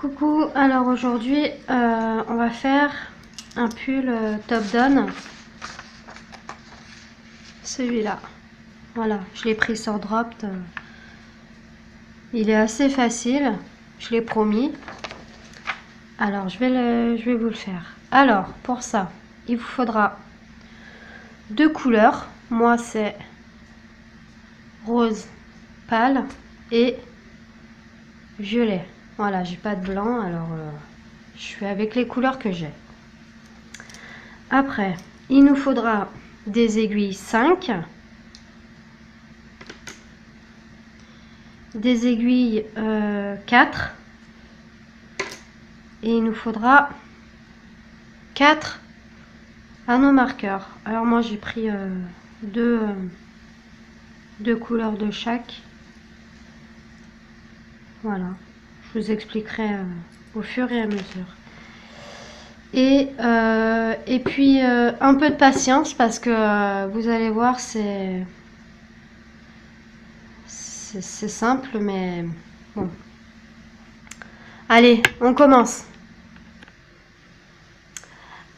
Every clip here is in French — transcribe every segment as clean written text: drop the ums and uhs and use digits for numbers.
Coucou, alors aujourd'hui on va faire un pull top down, celui-là, voilà, je l'ai pris sur Dropped, il est assez facile, je l'ai promis, alors je vais vous le faire. Alors pour ça, il vous faudra deux couleurs, moi c'est rose pâle et violet, voilà, j'ai pas de blanc, alors je suis avec les couleurs que j'ai. Après, il nous faudra des aiguilles 5, des aiguilles 4, et il nous faudra 4 anneaux marqueurs. Alors moi j'ai pris deux couleurs de chaque. Voilà, je vous expliquerai au fur et à mesure. Et puis un peu de patience parce que vous allez voir, c'est simple, mais bon. Allez, on commence.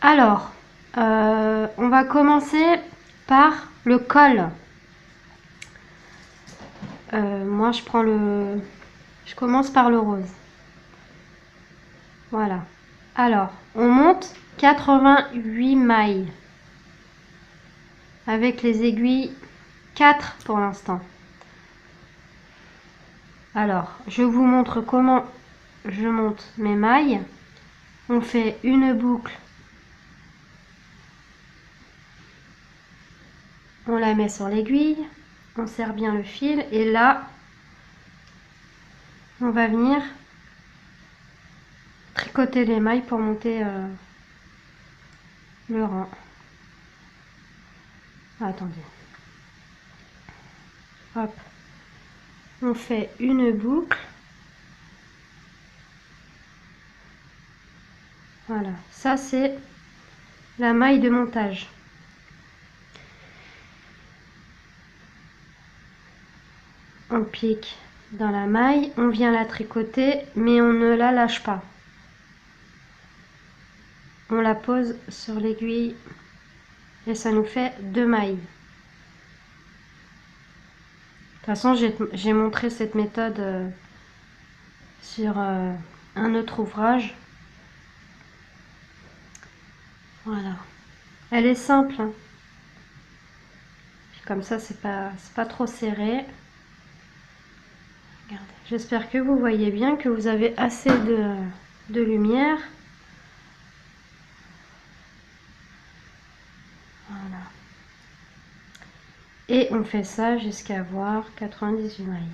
Alors, on va commencer par le col. Moi, je commence par le rose. Voilà. Alors, on monte 88 mailles avec les aiguilles 4 pour l'instant. Alors, je vous montre comment je monte mes mailles. On fait une boucle, on la met sur l'aiguille, on serre bien le fil et là, on va venir tricoter les mailles pour monter le rang. Attendez. Hop. On fait une boucle. Voilà. Ça, c'est la maille de montage. On pique dans la maille. On vient la tricoter, mais on ne la lâche pas. On la pose sur l'aiguille et ça nous fait 2 mailles. De toute façon, j'ai montré cette méthode sur un autre ouvrage. Voilà. Elle est simple. Hein. Puis comme ça, c'est pas trop serré. Regardez. J'espère que vous voyez bien, que vous avez assez de lumière. Voilà. Et on fait ça jusqu'à avoir 98 mailles.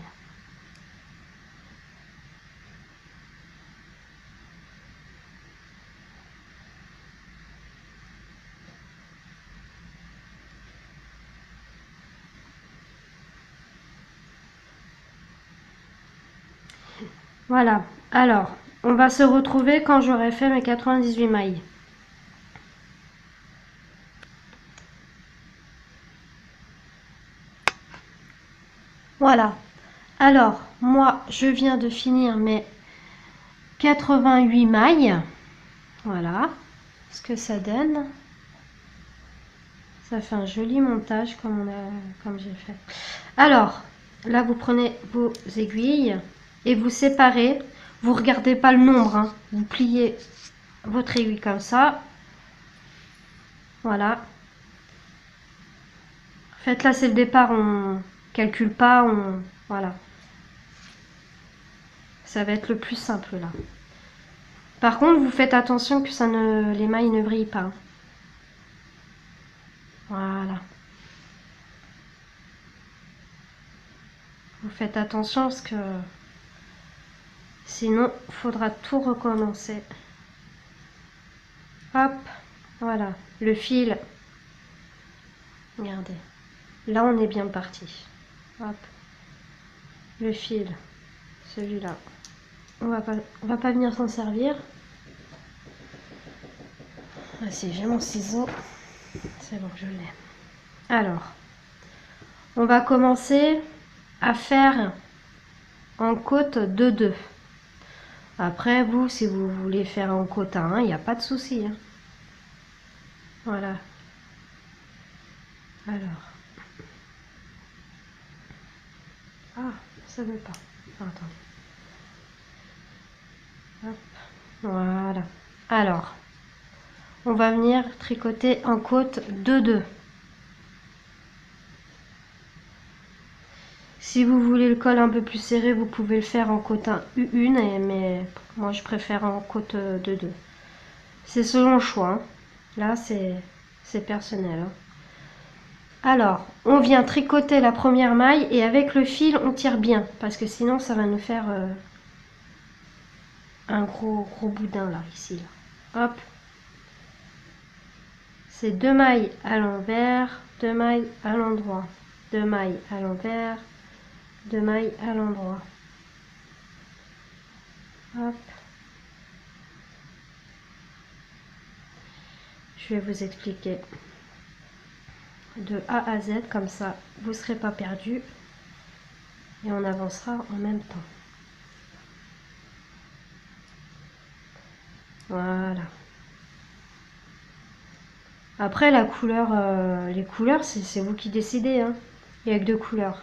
Voilà. Alors, on va se retrouver quand j'aurai fait mes 98 mailles. Voilà. Alors, moi, je viens de finir mes 88 mailles. Voilà ce que ça donne. Ça fait un joli montage comme j'ai fait. Alors, là, vous prenez vos aiguilles et vous séparez. Vous regardez pas le nombre. Hein. Vous pliez votre aiguille comme ça. Voilà. En fait, là, c'est le départ. On calcule pas. Voilà. Ça va être le plus simple là. Par contre, vous faites attention que les mailles ne vrillent pas. Voilà. Vous faites attention parce que sinon, il faudra tout recommencer. Hop, voilà. Le fil. Regardez. Là, on est bien parti. Hop. Le fil. Celui-là. On va pas venir s'en servir. Ah si, j'ai mon ciseau. C'est bon, je l'ai. Alors, on va commencer à faire en côte de 2. Après, vous, si vous voulez faire en cotin, il n'y a pas de souci. Hein. Voilà. Alors. Ah, ça veut pas. Ah, attendez. Hop. Voilà. Alors, on va venir tricoter en côte 2-2. Si vous voulez le col un peu plus serré, vous pouvez le faire en côte 1, mais moi je préfère en côte 2-2. C'est selon le choix. Hein. Là, c'est personnel. Hein. Alors, on vient tricoter la première maille et avec le fil, on tire bien. Parce que sinon, ça va nous faire un gros boudin là, ici. Là. Hop. C'est 2 mailles à l'envers, 2 mailles à l'endroit. 2 mailles à l'envers, 2 mailles à l'endroit. Hop. Je vais vous expliquer de A à Z, comme ça vous ne serez pas perdu et on avancera en même temps. Voilà. Après la couleur, les couleurs, c'est vous qui décidez. Hein. Il n'y a que 2 couleurs.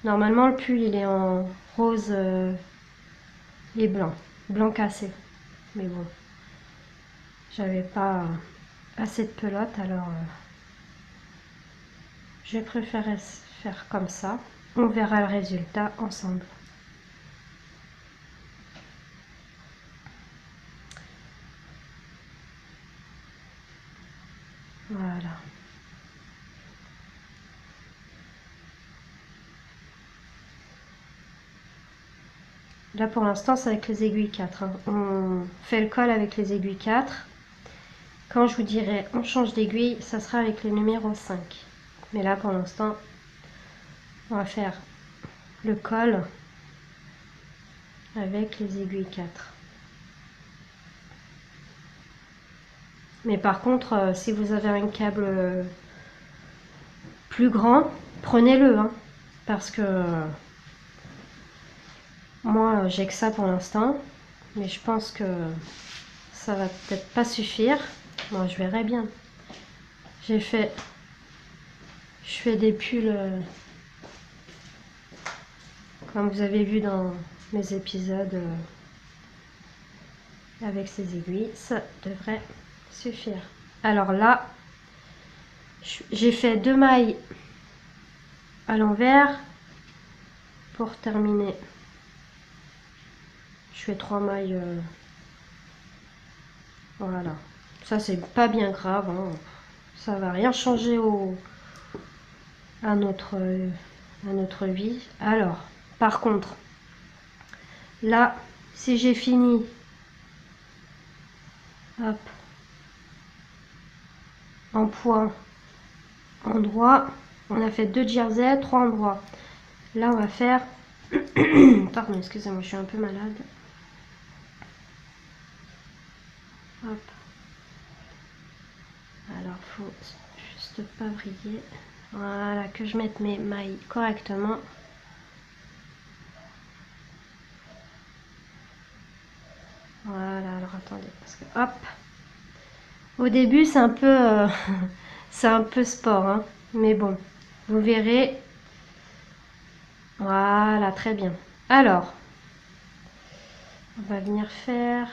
Normalement le pull il est en rose et blanc, blanc cassé. Mais bon, j'avais pas assez de pelote alors j'ai préféré faire comme ça. On verra le résultat ensemble. Voilà. Là pour l'instant c'est avec les aiguilles 4. Hein. On fait le col avec les aiguilles 4. Quand je vous dirai on change d'aiguille, ça sera avec le numéro 5. Mais là pour l'instant, on va faire le col avec les aiguilles 4. Mais par contre, si vous avez un câble plus grand, prenez-le. Hein, parce que moi j'ai que ça pour l'instant. Mais je pense que ça va peut-être pas suffire. Moi je verrai bien. Je fais des pulls comme vous avez vu dans mes épisodes avec ces aiguilles, ça devrait suffire. Alors là, j'ai fait 2 mailles à l'envers pour terminer. Je fais 3 mailles. Voilà. Ça c'est pas bien grave. Hein. Ça va rien changer à notre vie. Alors, par contre, là, si j'ai fini, hop, en point endroit, on a fait 2 jerseys, 3 endroits. Là, on va faire, pardon, excusez-moi, je suis un peu malade. Hop. Alors, faut juste pas vriller. Voilà, que je mette mes mailles correctement. Voilà, alors attendez, parce que hop. Au début, c'est un peu, c'est un peu sport, hein, mais bon, vous verrez. Voilà, très bien. Alors, on va venir faire,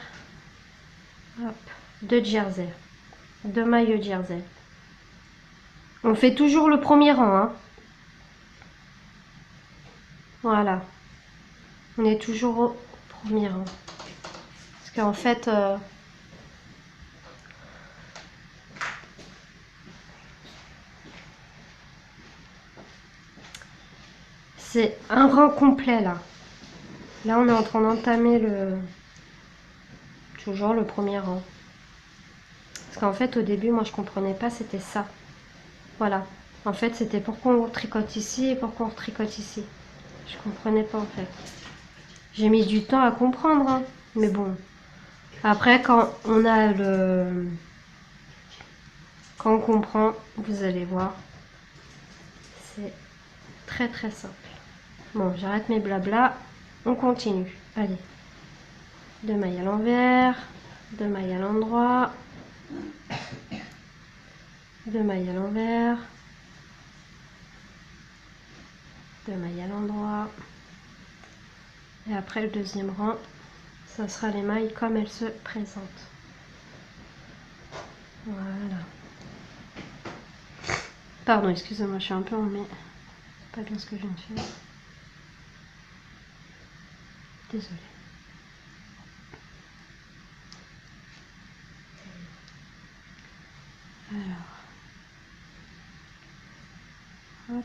hop, 2 jerseys, 2 mailles jersey. On fait toujours le premier rang, hein. Voilà, on est toujours au premier rang. Parce qu'en fait, c'est un rang complet là. Là, on est en train d'entamer toujours le premier rang. Parce qu'en fait, au début, moi, je comprenais pas, c'était ça. Voilà. En fait, c'était pour qu'on tricote ici et pour qu'on tricote ici. Je comprenais pas, en fait. J'ai mis du temps à comprendre, hein. Mais bon. Après, quand on a quand on comprend, vous allez voir. C'est très simple. Bon, j'arrête mes blabla. On continue. Allez. 2 mailles à l'envers, 2 mailles à l'endroit, 2 mailles à l'envers, 2 mailles à l'endroit, et après le deuxième rang, ça sera les mailles comme elles se présentent. Voilà. Pardon, excusez-moi, je suis un peu enrhumée. C'est pas bien ce que je viens de faire. Désolée. Alors, hop.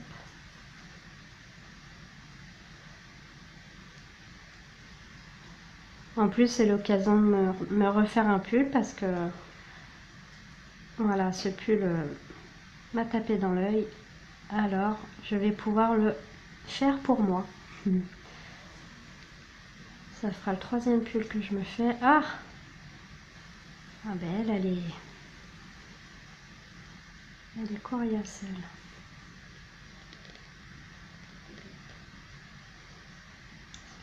En plus, c'est l'occasion de me refaire un pull parce que voilà, ce pull m'a tapé dans l'œil. Alors, je vais pouvoir le faire pour moi. Ça fera le troisième pull que je me fais. Ah, ah ben elle est coriace, elle.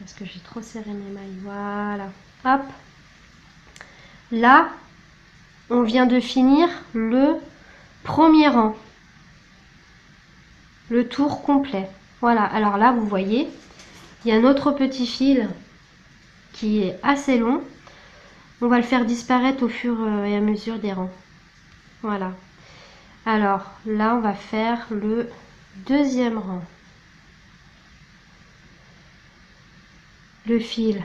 Parce que j'ai trop serré mes mailles. Voilà. Hop. Là, on vient de finir le premier rang. Le tour complet. Voilà. Alors là, vous voyez, il y a un autre petit fil qui est assez long. On va le faire disparaître au fur et à mesure des rangs. Voilà. Alors là, on va faire le deuxième rang. Le fil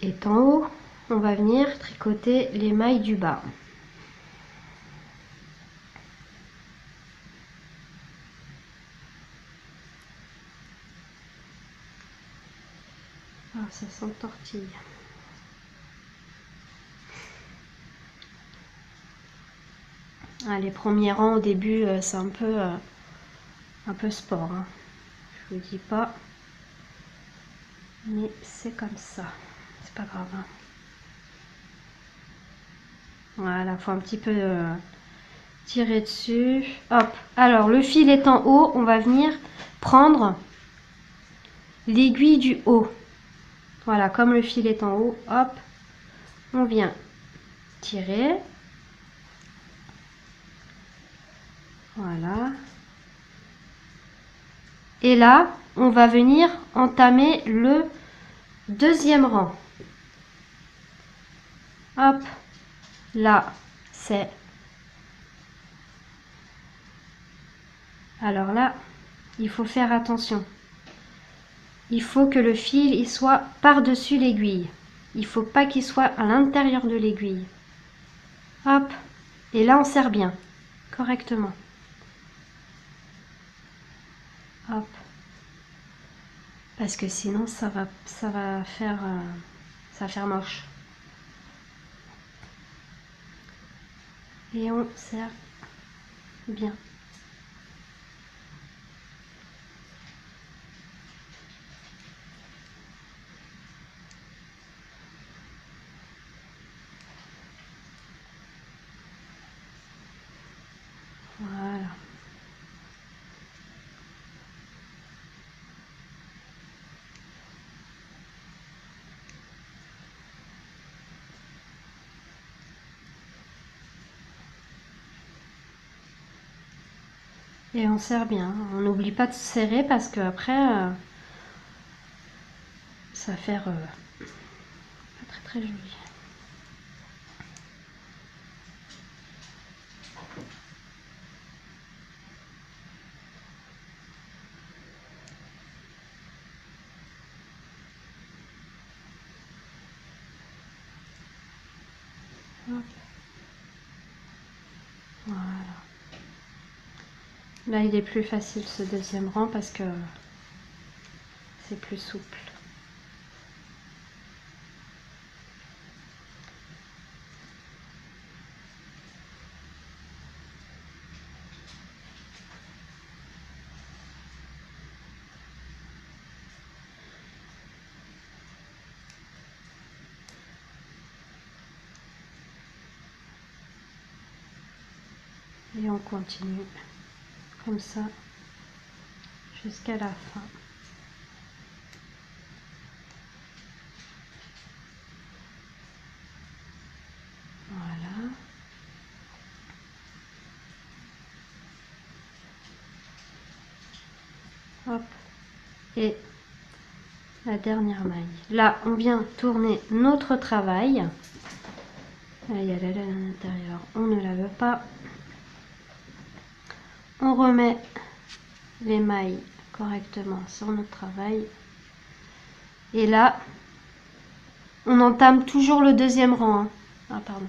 est en haut. On va venir tricoter les mailles du bas. Ah, ça s'entortille. Ah, les premiers rangs au début, c'est un peu sport. Hein. Je vous dis pas. Mais c'est comme ça. C'est pas grave. Hein. Voilà, faut un petit peu tirer dessus. Hop. Alors, le fil est en haut. On va venir prendre l'aiguille du haut. Voilà, comme le fil est en haut, hop, on vient tirer. Voilà. Et là, on va venir entamer le deuxième rang. Hop, là, c'est... Alors là, il faut faire attention. Il faut que le fil il soit par-dessus l'aiguille. Il ne faut pas qu'il soit à l'intérieur de l'aiguille. Hop, et là, on serre bien, correctement. Hop. Parce que sinon, ça va faire moche. Et on serre bien. Voilà. Et on serre bien. On n'oublie pas de serrer parce que après, ça va faire pas très très joli. Hop. Voilà. Là, il est plus facile ce deuxième rang parce que c'est plus souple. Et on continue comme ça jusqu'à la fin. hop, et la dernière maille. Là, on vient tourner notre travail. Là, il y a la laine à l'intérieur, on ne la veut pas. On remet les mailles correctement sur notre travail. Et là, on entame toujours le deuxième rang. Hein. Ah, pardon.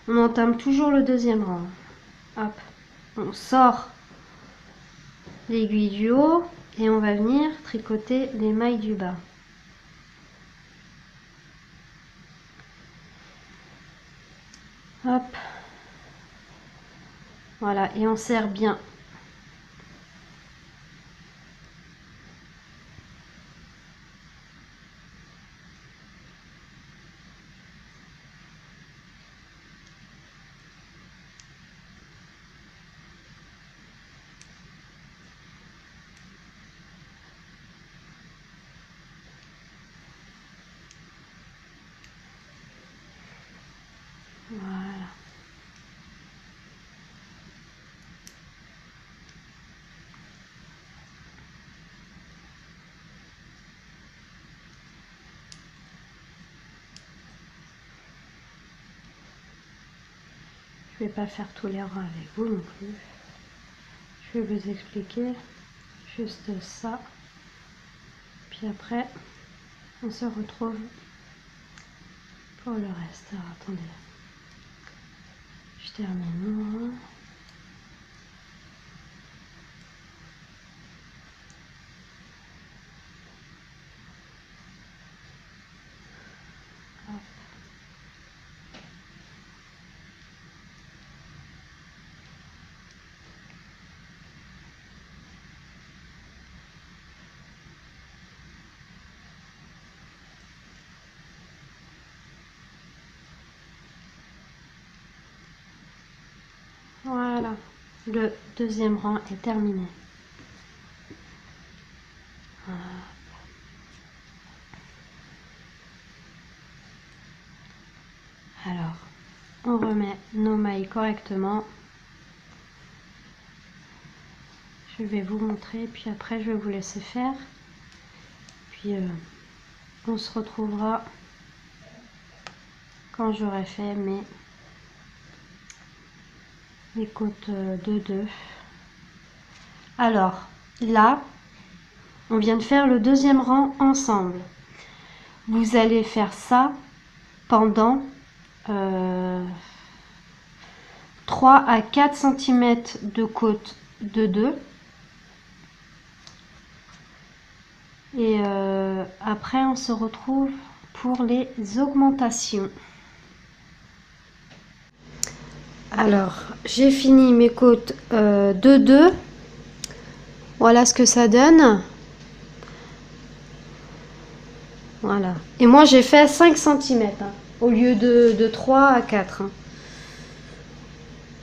On entame toujours le deuxième rang. Hop, on sort l'aiguille du haut et on va venir tricoter les mailles du bas. Hop, voilà, et on serre bien. Voilà. Je vais pas faire tous les rangs avec vous non plus. Je vais vous expliquer juste ça. Puis après, on se retrouve pour le reste. Alors, attendez. Je termine mon rang. Voilà, le deuxième rang est terminé. Voilà. Alors, on remet nos mailles correctement. Je vais vous montrer, puis après je vais vous laisser faire. Puis on se retrouvera quand j'aurai fait mes côtes de 2. Alors, là, on vient de faire le deuxième rang ensemble. Vous allez faire ça pendant 3 à 4 cm de côte de 2. Et après, on se retrouve pour les augmentations. Alors, j'ai fini mes côtes de 2. Voilà ce que ça donne. Voilà. Et moi, j'ai fait 5 cm hein, au lieu de 3 à 4. Hein.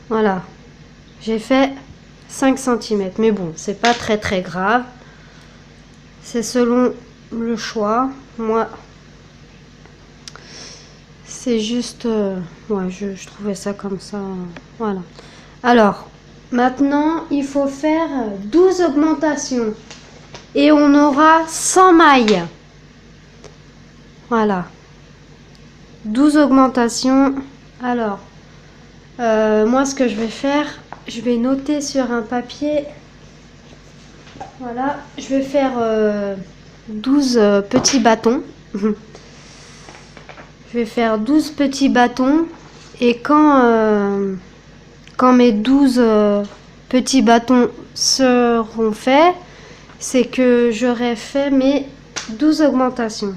Voilà. J'ai fait 5 cm. Mais bon, c'est pas très très grave. C'est selon le choix. Moi, c'est juste... ouais, je trouvais ça comme ça. Voilà. Alors, maintenant, il faut faire 12 augmentations. Et on aura 100 mailles. Voilà. 12 augmentations. Alors, moi, ce que je vais faire, je vais noter sur un papier. Voilà. Je vais faire 12 petits bâtons. Je vais faire 12 petits bâtons. Et quand mes 12 petits bâtons seront faits, c'est que j'aurai fait mes 12 augmentations.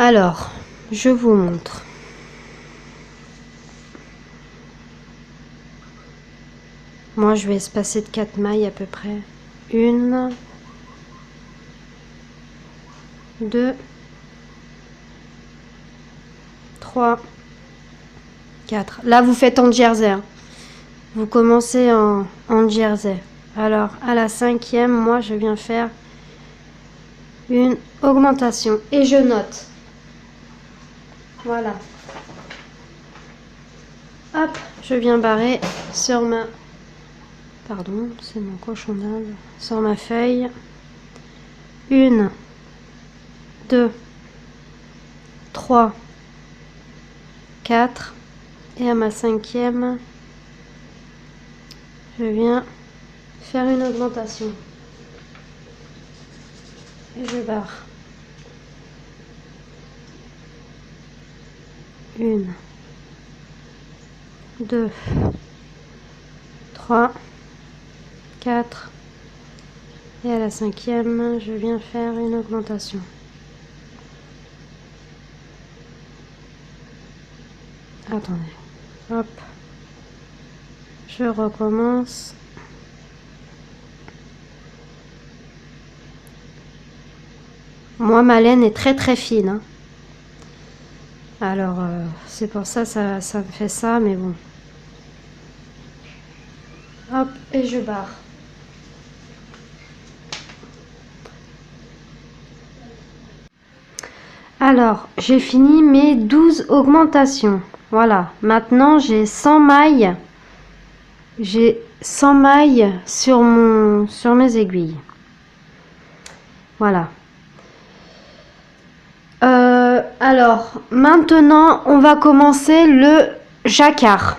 Alors, je vous montre. Moi, je vais espacer de 4 mailles à peu près. 1, 2, 3, 4. Là, vous faites en jersey. Hein. Vous commencez en jersey. Alors, à la 5e, moi, je viens faire une augmentation. Et je note. Voilà. Hop, je viens barrer sur ma Pardon, c'est mon cochon d'Inde. Sur ma feuille. 1, 2, 3, 4. Et à ma 5e, je viens faire une augmentation. Et je barre. 1, 2, 3, 4. Et à la 5e, je viens faire une augmentation. Attendez. Hop. Je recommence. Moi, ma laine est très très fine, hein. Alors, c'est pour ça, ça me fait ça, mais bon. Hop, et je barre. Alors, j'ai fini mes 12 augmentations. Voilà, maintenant j'ai 100 mailles. J'ai 100 mailles sur mes aiguilles. Voilà. Alors, maintenant, on va commencer le jacquard.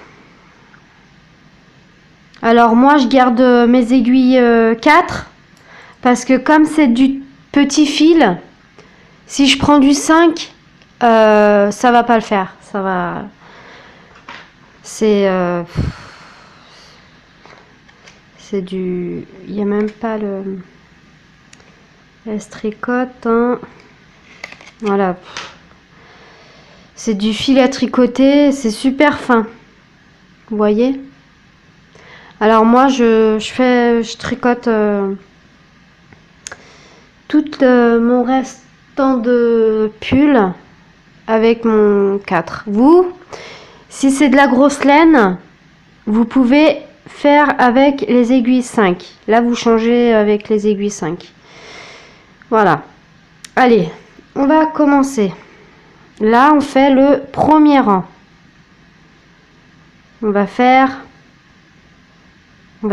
Alors, moi, je garde mes aiguilles 4 parce que comme c'est du petit fil, si je prends du 5, ça va pas le faire. Ça va... C'est du... Il n'y a même pas le... Elle se tricote, hein. Voilà. C'est du fil à tricoter, c'est super fin. Vous voyez? Alors moi, je tricote tout mon restant de pull avec mon 4. Vous, si c'est de la grosse laine, vous pouvez faire avec les aiguilles 5. Là, vous changez avec les aiguilles 5. Voilà. Allez, on va commencer. Là, on fait le premier rang. On va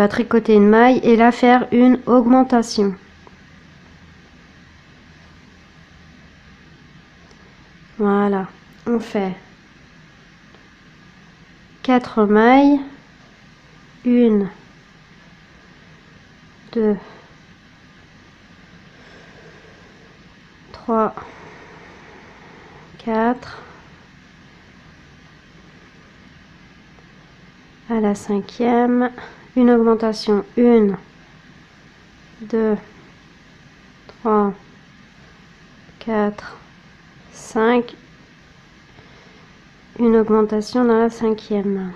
tricoter une maille et là faire une augmentation. Voilà, on fait 4 mailles. 1, 2, 3, 4. À la 5e, une augmentation. 1, 2, 3, 4, 5. Une augmentation dans la 5e.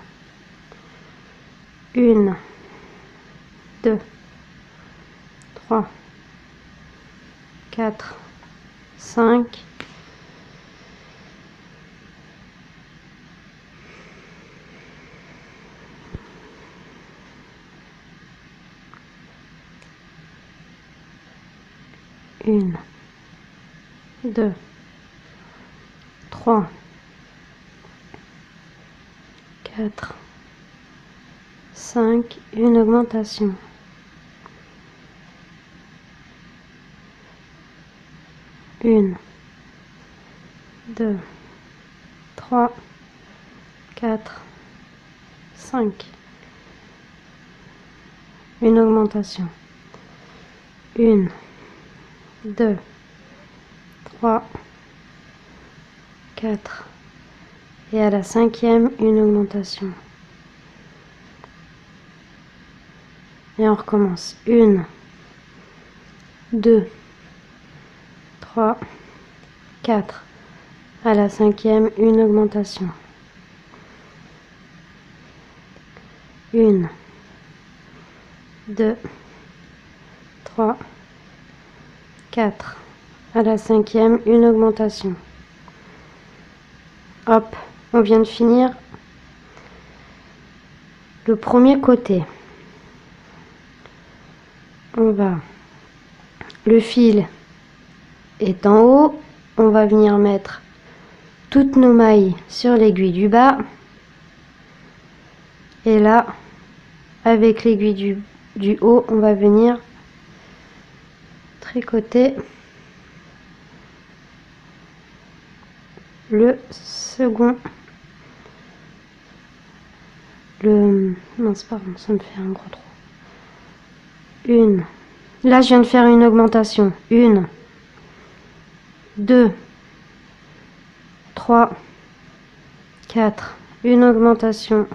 1, 2, 3, 4, 5. Une, 2, 3, 4, 5, une augmentation. Une, 2, 3, 4, 5. Une augmentation. 1, 2, 3, 4. Et à la 5e, une augmentation. Et on recommence. 1, 2, 3, 4. À la 5e, une augmentation. 1, 2, 3, 4. À la 5e, une augmentation. Hop, on vient de finir le premier côté. Le fil est en haut, on va venir mettre toutes nos mailles sur l'aiguille du bas. Et là, avec l'aiguille du haut, on va venir tricoter le second, mince pardon, ça me fait un gros trou. Là je viens de faire une augmentation, 1, 2, 3, 4, une augmentation,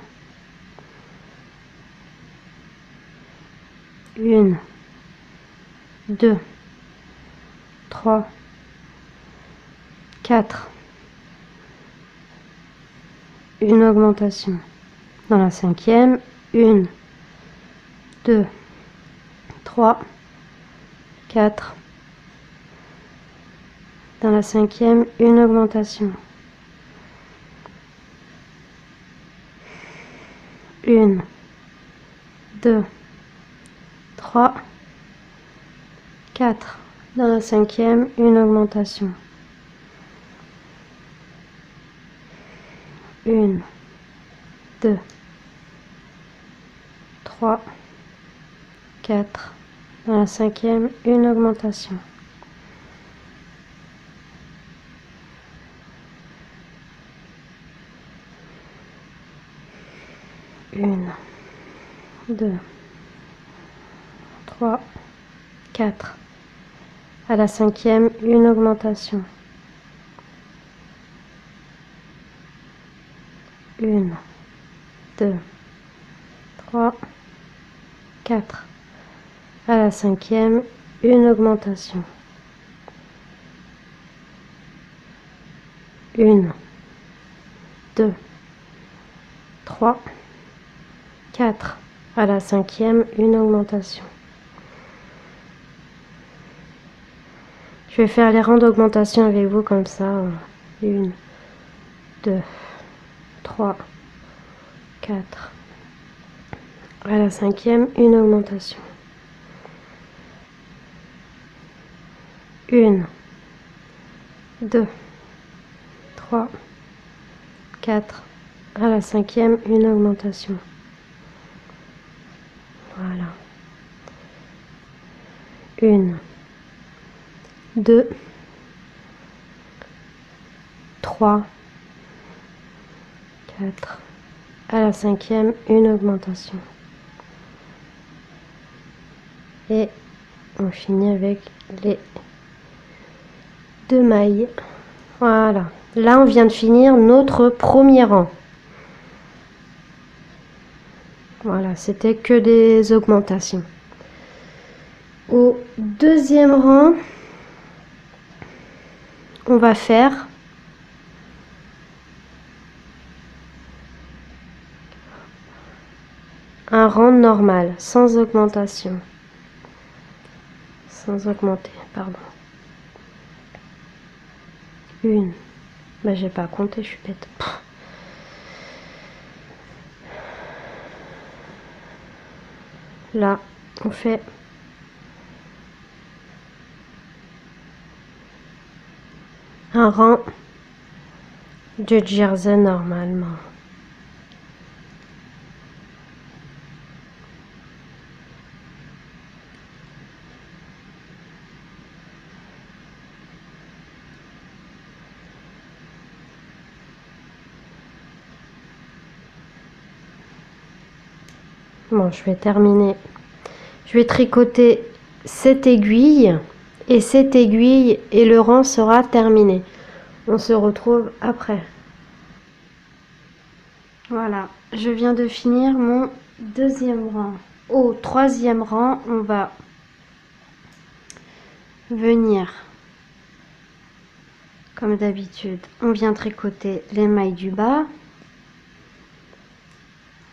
1, 2, 3, 4, une augmentation. Dans la cinquième, 1, 2, 3, 4. Dans la cinquième, une augmentation. 1, 2, 3, 4. Dans la cinquième, une augmentation. 1, 2, 3, 4. Dans la cinquième, une augmentation. 1, 2, 3, 4. À la cinquième, une augmentation. 1, 2, 3, 4. À la cinquième, une augmentation. 1, 2, 3, 4. À la cinquième, une augmentation. Je vais faire les rangs d'augmentation avec vous comme ça. 1, 2, 3, 4. À la cinquième, une augmentation. 1, 2, 3, 4. À la cinquième, une augmentation. Voilà. 1, 2, 3, 4. À la cinquième, une augmentation. Et on finit avec les 2 mailles. Voilà. Là, on vient de finir notre premier rang. Voilà, c'était que des augmentations. Au deuxième rang, on va faire un rang normal, sans augmentation. Sans augmenter, pardon. 1. Bah, j'ai pas compté, je suis bête. Là, on fait un rang de jersey normalement. Bon, je vais terminer. Je vais tricoter cette aiguille et cette aiguille et le rang sera terminé. On se retrouve après. Voilà, je viens de finir mon deuxième rang. Au troisième rang, on va venir, comme d'habitude, on vient tricoter les mailles du bas.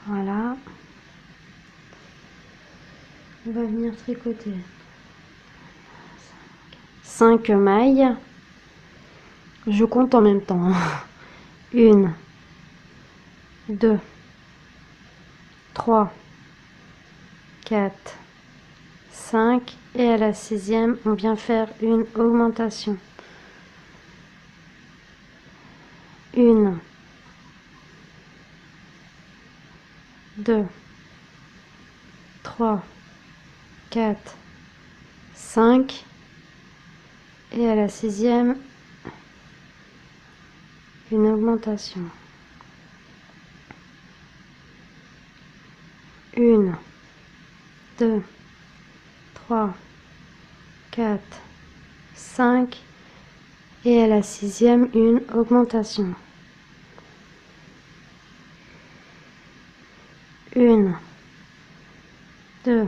Voilà. On va venir tricoter 5 mailles. Je compte en même temps. 1, 2, 3, 4, 5. Et à la sixième, on vient faire une augmentation. 1, 2, 3, 4, 5. Et à la 6e, une augmentation. 1, 2, 3, 4, 5. Et à la 6e, une augmentation. 1, 2,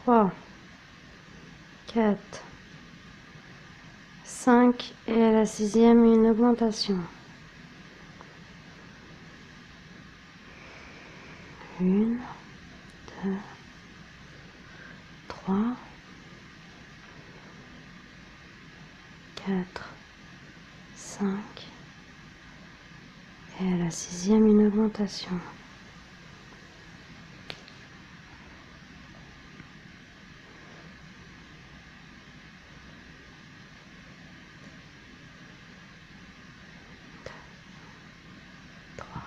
3, 4, 5. Et à la 6e, une augmentation. 1, 2, 3, 4, 5. Et à la 6e, une augmentation. 3.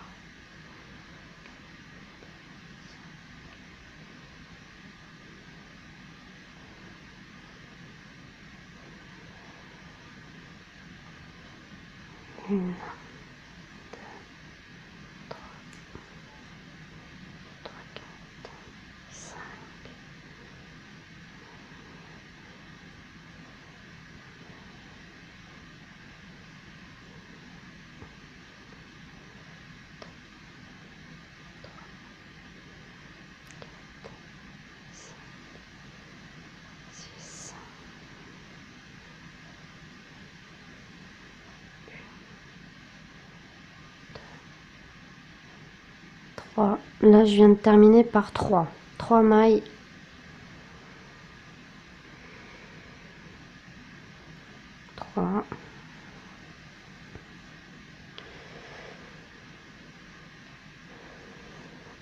1, 2, 3, 4, 5. 6. 3. Là, je viens de terminer par 3. 3 mailles. 3.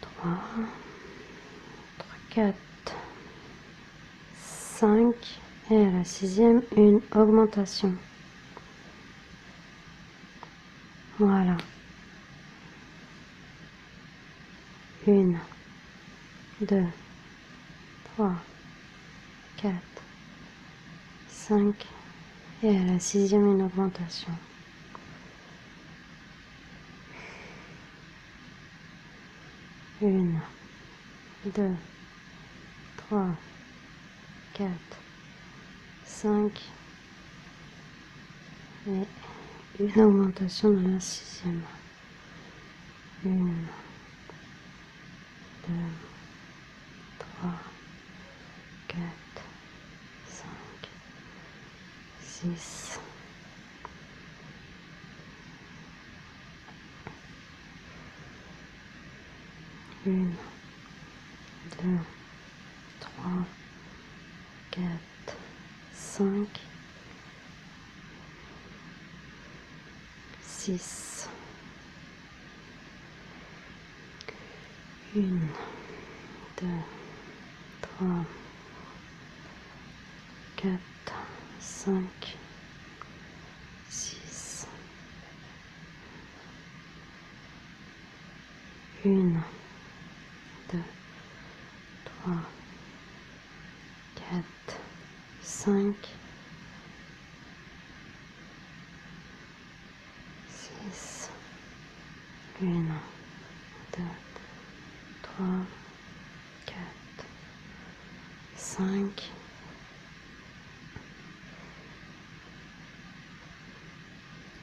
3. 4, 5. Et à la 6e, une augmentation. Voilà. 1, 2, 3, 4, 5. Et à la 6e, une augmentation. 1, 2, 3, 4, 5. Et une augmentation dans la 6e. 1, 2, 3, 4, 5, 6. 1, 2, 3, 4, 5, 6. 1, 2, 3, 4, 5, 6. 1, 2, 3, 4, 5, 6. 1, 2, 3, 4, 5,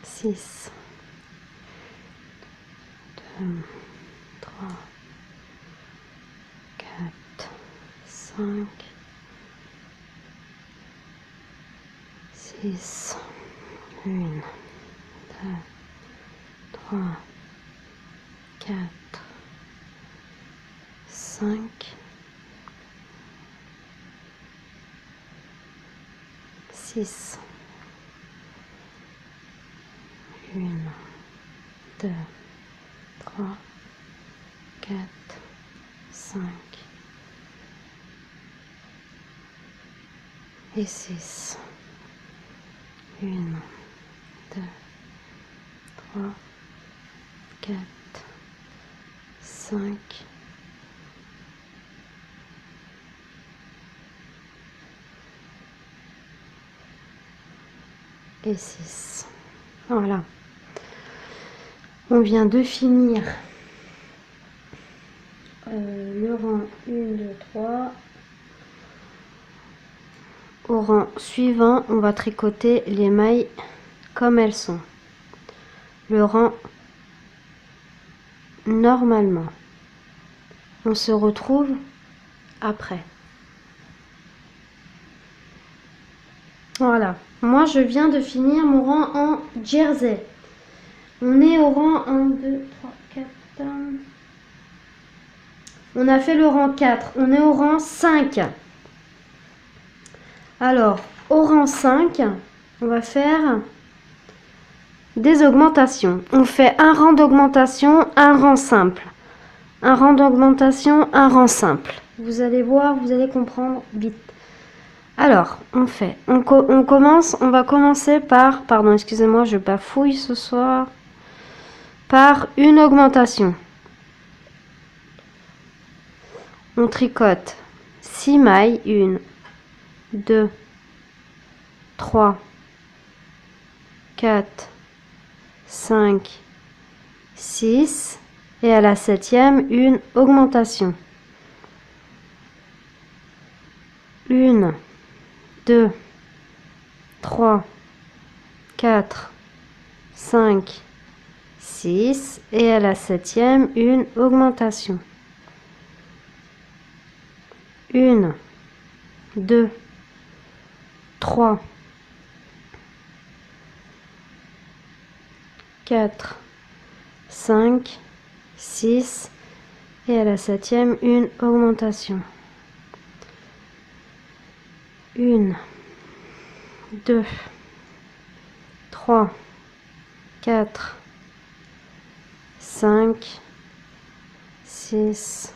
6. 2, 3, 4, 5, 6. 1, 2, 3, 4, 5, 6. 1, 2, 3, 4, 5 et 6. 1, 2, 3, 4, 5, et 6. Voilà. On vient de finir le rang 1, 2, 3. Au rang suivant, on va tricoter les mailles comme elles sont. Le rang normalement. On se retrouve après. Voilà. Moi, je viens de finir mon rang en jersey. On est au rang 1, 2, 3, 4. On a fait le rang 4. On est au rang 5. Alors, au rang 5, on va faire des augmentations. On fait un rang d'augmentation, un rang simple. Un rang d'augmentation, un rang simple. Vous allez voir, vous allez comprendre vite. Alors, on va commencer par, pardon, excusez-moi, je bafouille ce soir, par une augmentation. On tricote 6 mailles, 1, 2, 3, 4, 5, 6, et à la 7e, une augmentation. 1, 2, 3, 4, 5, 6, et à la 7e, une augmentation. 1, 2, 3, 4, 5, 6, et à la 7e, une augmentation. 1, 2, 3, 4, 5, 6,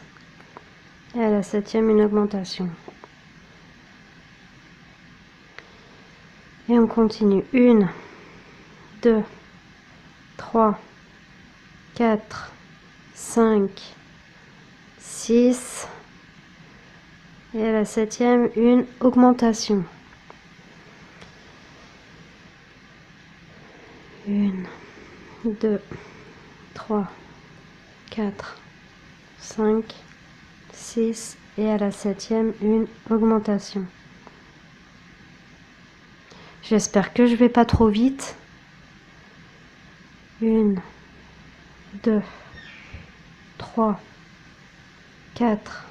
et à la 7e, une augmentation. Et on continue. 1, 2, 3, 4, 5, 6, et à la 7e, une augmentation. 1, 2, 3, 4, 5, 6, et à la 7e, une augmentation. J'espère que je vais pas trop vite. 1, 2, 3, 4,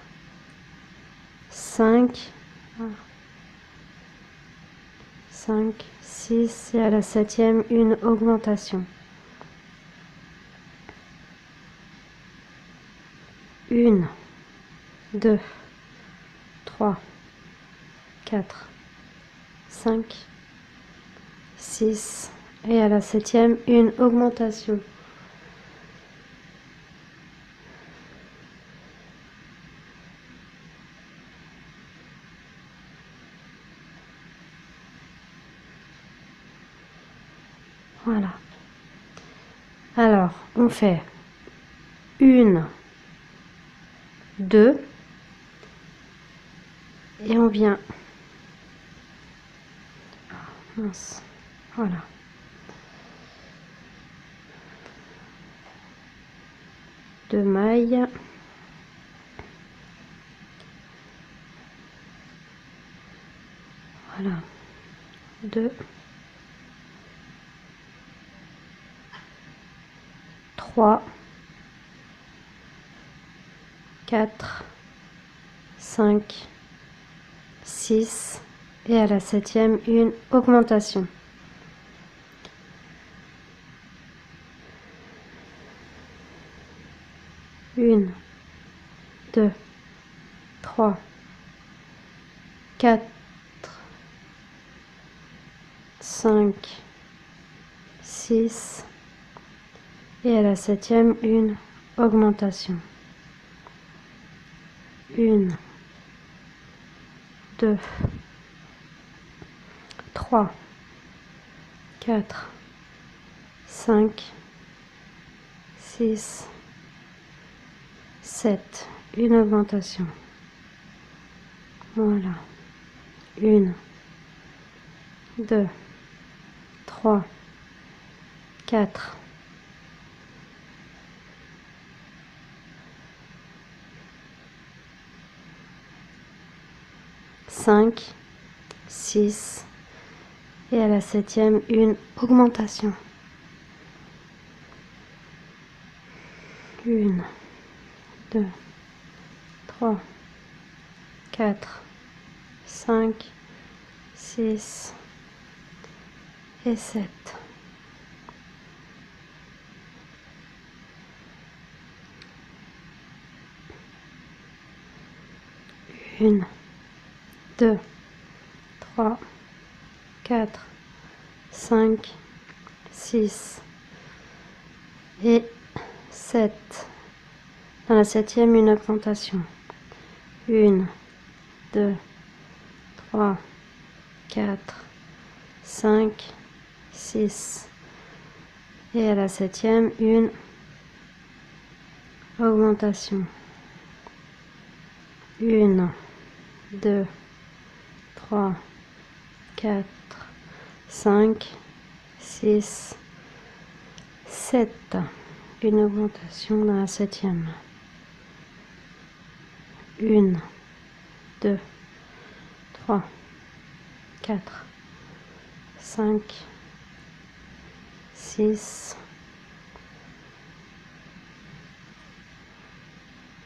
5, 5, 6, et à la 7e, une augmentation. 1, 2, 3, 4, 5, 6, et à la 7e, une augmentation. Voilà. Alors, on fait 1, 2, et on vient. Mince. Voilà. Deux mailles. Voilà. 2, 3, 4, 5, 6, et à la 7e, une augmentation. 1, 2, 3, 4, 5, 6, et à la 7e, une augmentation. 1, 2, 3, 4, 5, 6, 7, une augmentation. Voilà. 1, 2, 3, 4, 5, 6 et à la 7e une augmentation. 1, 2, 3, 4, 5, 6 et 7. 1, 2, 3, 4, 5, 6 et 7. Dans la 7e, une augmentation. 1, 2, 3, 4, 5, 6 et à la 7e, une augmentation. 1, 2, 3, 4, 5, 6, 7. Une augmentation dans la 7e. 1, 2, 3, 4, 5, 6,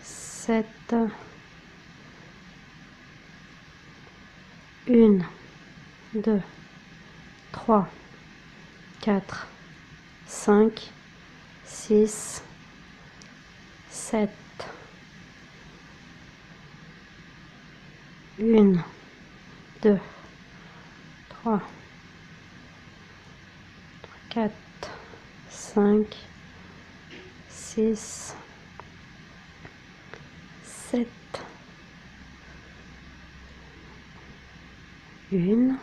7, 1, 2, 3, 4, 5, 6, 7. 1, 2, 3, 4, 5, 6, 7. 1,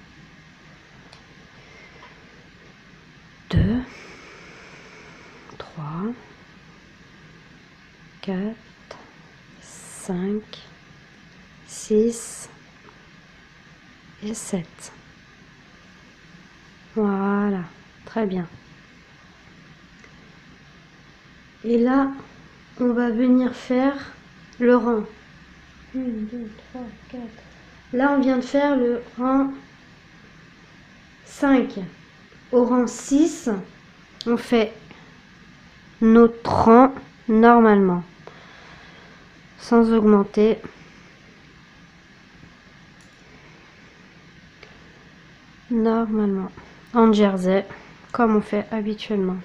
2, 3, 4, 5, 6 et 7. Voilà, très bien. Et là, on va venir faire le rang. 1, 2, 3, 4. Là, on vient de faire le rang 5. Au rang 6, on fait notre rang normalement, sans augmenter. Normalement, en jersey, comme on fait habituellement.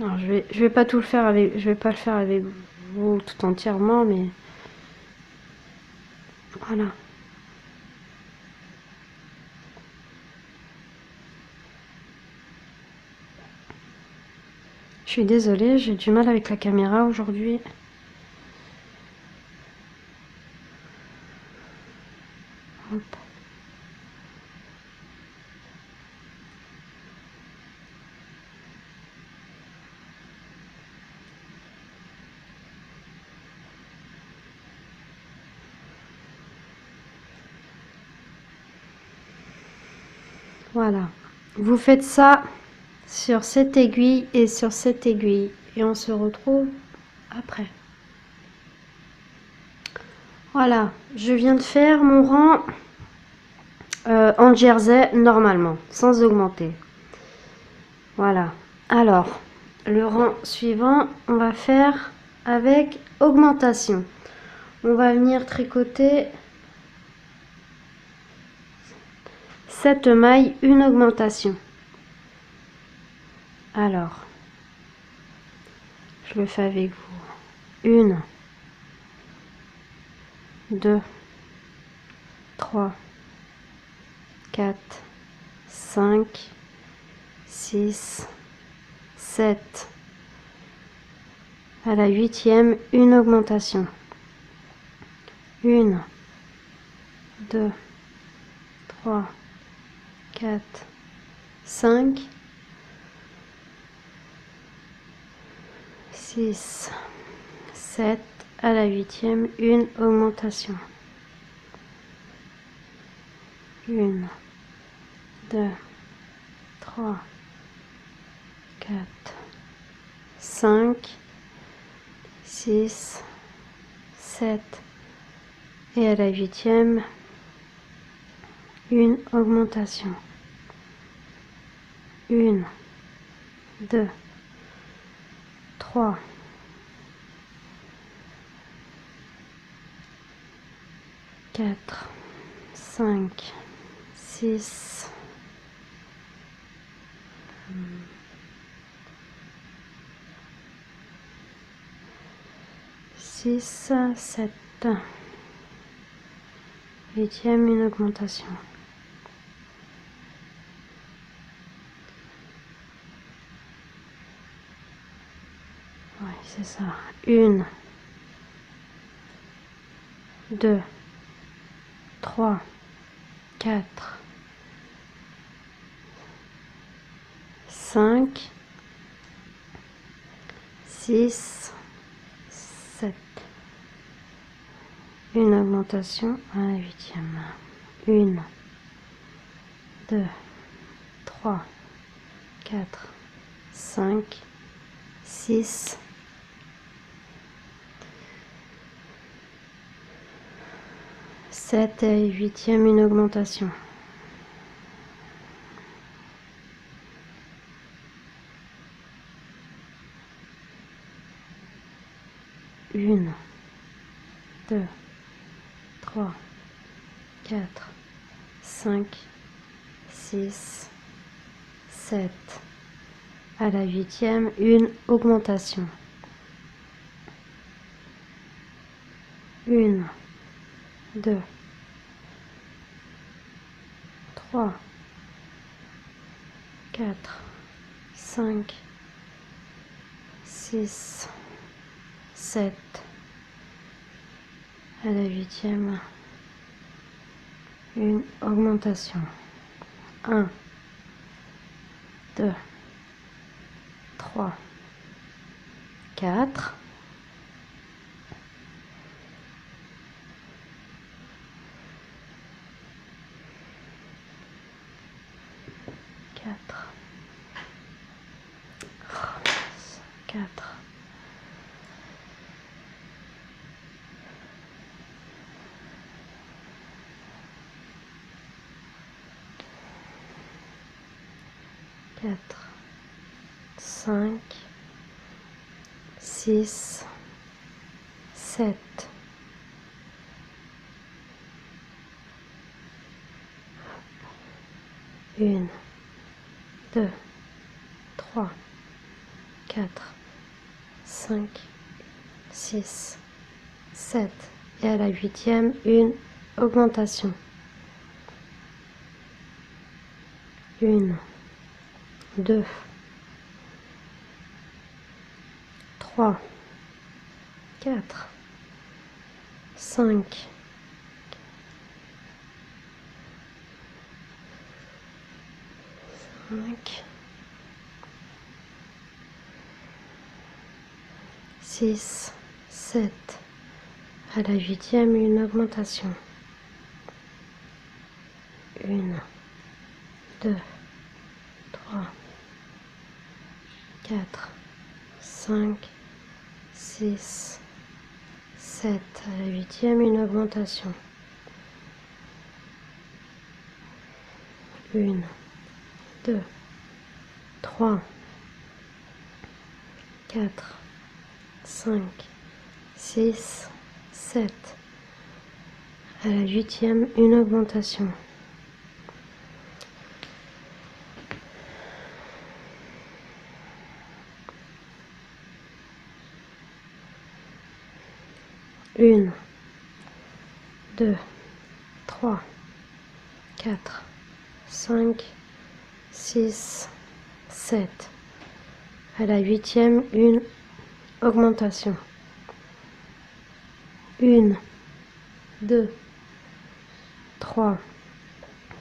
Alors, je vais pas tout le faire avec, je vais pas le faire avec vous tout entièrement, mais voilà. Je suis désolée, j'ai du mal avec la caméra aujourd'hui. Hop. Voilà. Vous faites ça sur cette aiguille et sur cette aiguille. Et on se retrouve après. Voilà. Je viens de faire mon rang en jersey normalement, sans augmenter. Voilà. Alors, le rang suivant, on va faire avec augmentation. On va venir tricoter cette maille, une augmentation. Alors, je le fais avec vous. 1, 2, 3, 4, 5, 6, 7. À la 8e, une augmentation. 1, 2, 3, 4, 5, 6, 7. À la 8e, une augmentation. 1, 2, 3, 4, 5, 6, 7 et à la 8e, une augmentation. 1, 2, 3, 4, 5, 6, 6, 7. 8e, une augmentation. Oui, c'est ça. 1, 2, 3, 4, 5, 6, 7. Une augmentation à la 8e. 1, 2, 3, 4, 5, 6, 7 et 8e, une augmentation. 1, 2, 3, 4, 5, 6, 7. À la 8e, une augmentation. 1, 2, 3, 4, 5, 6, 7. À la 8e, une augmentation. 1, 2, 3, 4, 4, 4, 4, 5, 6, 7. 1, 2, 3, 4, 5, 6, 7. Et à la 8e, une augmentation. 1, 2, 3, 4, 5, 6, 7. À la 8e, une augmentation. 1, 2, 3, 4, 5, 6, 7. À la 8e, une augmentation. 1, 2, 3, 4, 5, 6, 7. À la 8e, une augmentation. 1, 2, 3, 4, 5, 6, 7. À la 8e, une augmentation. 1, 2, 3,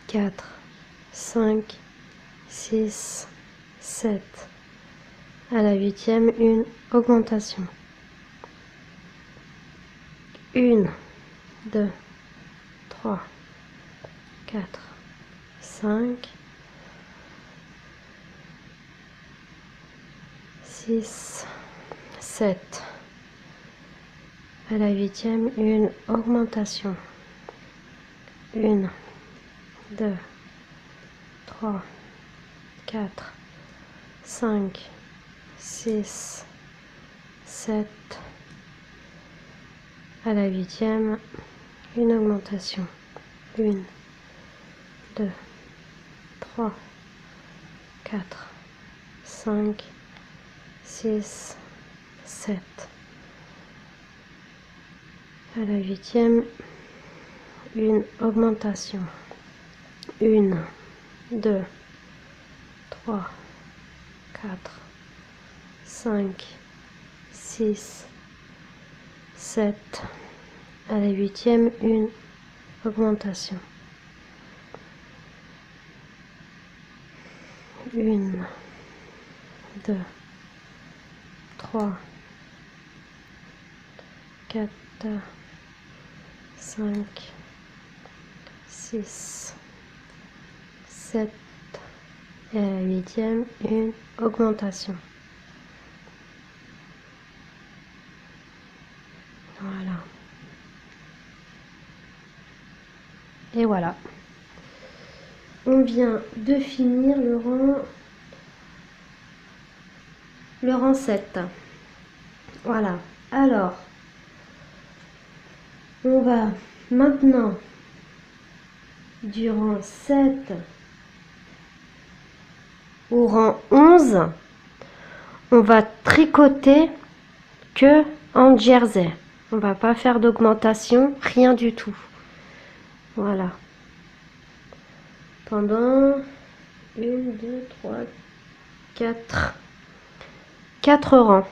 4, 5, 6, 7. À la 8e, une augmentation. 1, 2, 3, 4, 5, 6, 7. À la huitième, une augmentation. 1, 2, 3, 4, 5, 6, 7. À la huitième, une augmentation. 1, 2, 3, 4, 5, 6, 7. À la huitième, une augmentation. 1, 2, 3, 4, 5, 6, 7. À la huitième, une augmentation. 1, 2, 3, 4, 5, 6, 7. Et à la huitième, une augmentation. Voilà. Et voilà. On vient de finir le rang 7. Voilà. Alors, on va maintenant, du rang 7 au rang 11, on va tricoter que en jersey. On va pas faire d'augmentation, rien du tout. Voilà. Pendant 1, 2, 3, 4 rangs.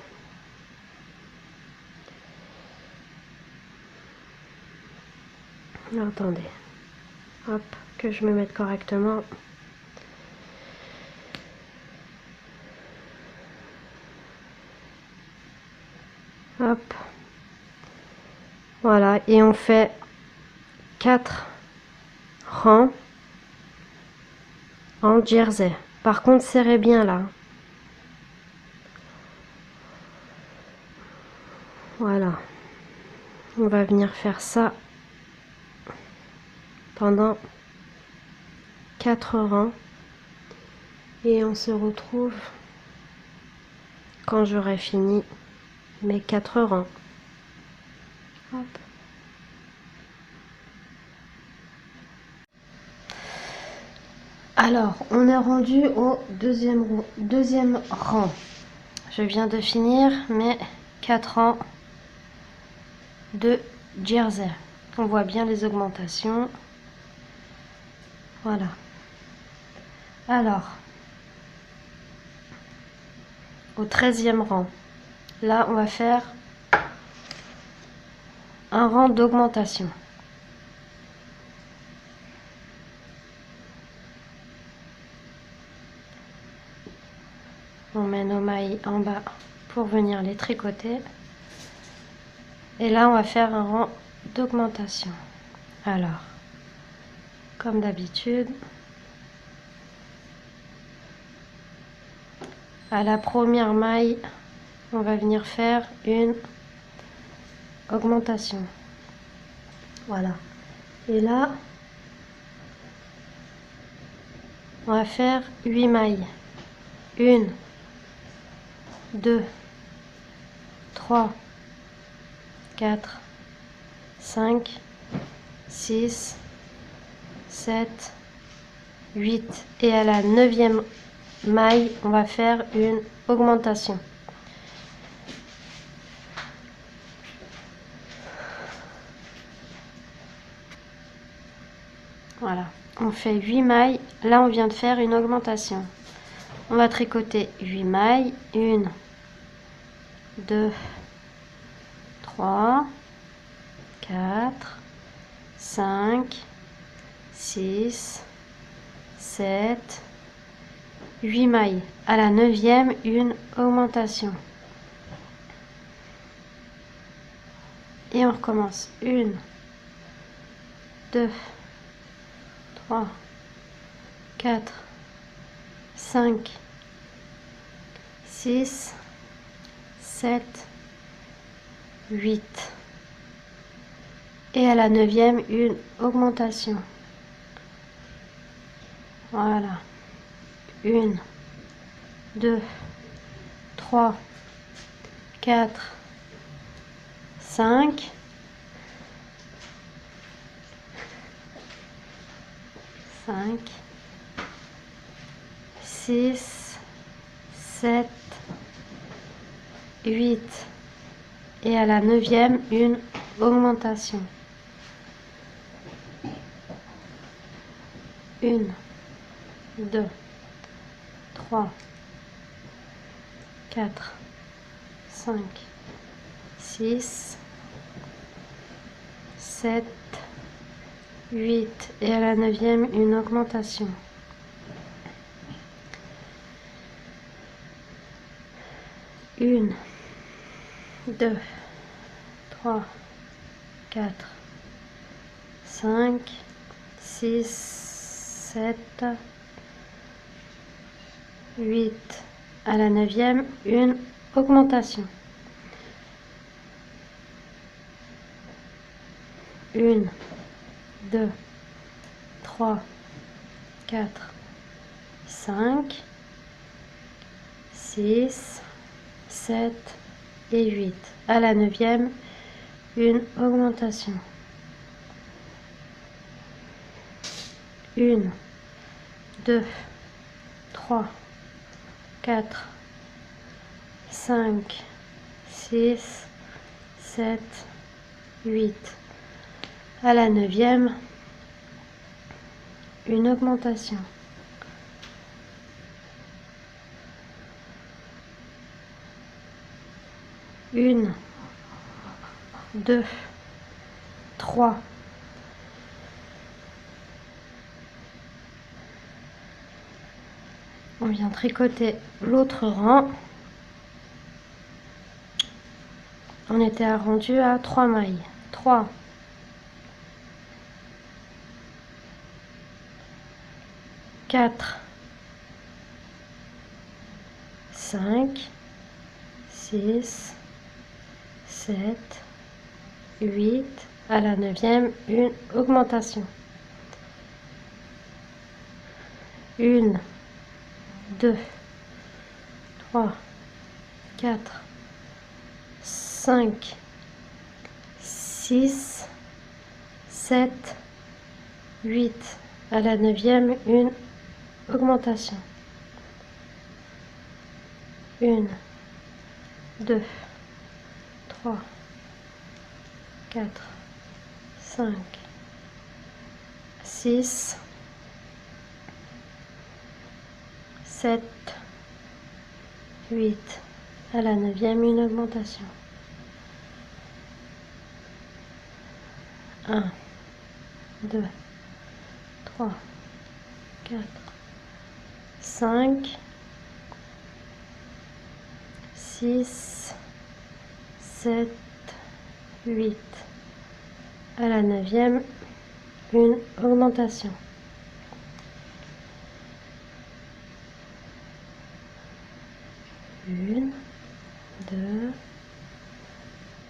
Attendez. Hop, que je me mette correctement. Hop. Voilà, et on fait 4 rangs en jersey. Par contre, serrez bien là. Voilà. On va venir faire ça pendant 4 rangs. Et on se retrouve quand j'aurai fini mes 4 rangs. Hop. Alors, on est rendu au deuxième rang. Je viens de finir mes 4 rangs de jersey. On voit bien les augmentations. Voilà. Alors, au 13e rang, là, on va faire un rang d'augmentation. On met nos mailles en bas pour venir les tricoter. Et là, on va faire un rang d'augmentation. Alors, comme d'habitude, à la première maille, on va venir faire une augmentation. Voilà. Et là, on va faire 8 mailles. 1, 2, 3, 4, 5, 6, 7, 8. Et à la 9e maille, on va faire une augmentation. Voilà, on fait 8 mailles. Là, on vient de faire une augmentation. On va tricoter 8 mailles. 1, 2, 3, 4, 5, 6, 7, 8 mailles. À la 9e, une augmentation. Et on recommence. 1, 2, 3, 4, 5, 6, 7, 8. Et à la 9e, une augmentation. Voilà. 1, 2, 3, 4, 5, 6, 7, 8. Et à la 9e, une augmentation. 1, 2, 3, 4, 5, 6, 7, 8. Et à la 9e, une augmentation. 1, 2, 3, 4, 5, 6, 7, 8. À la 9e, une augmentation. 1, 2, 3, 4, 5, 6, 7 et 8. À la 9e, une augmentation. 1, 2, 3, 4, 5, 6, 7, 8. À la 9e, une augmentation. 1, 2, 3. On vient tricoter l'autre rang. On était rendu à 3 mailles. 3, 4, 5, 6, 7, 8. À la 9e, une augmentation. 1, 2, 3, 4, 5, 6, 7, 8. À la 9e, une augmentation. 1, 2, 3, 4, 5, 6, 7, 8. À la 9e, une augmentation. 1, 2, 3, 4, 5, 6, 7, 8. À la 9e, une augmentation. 1, 2,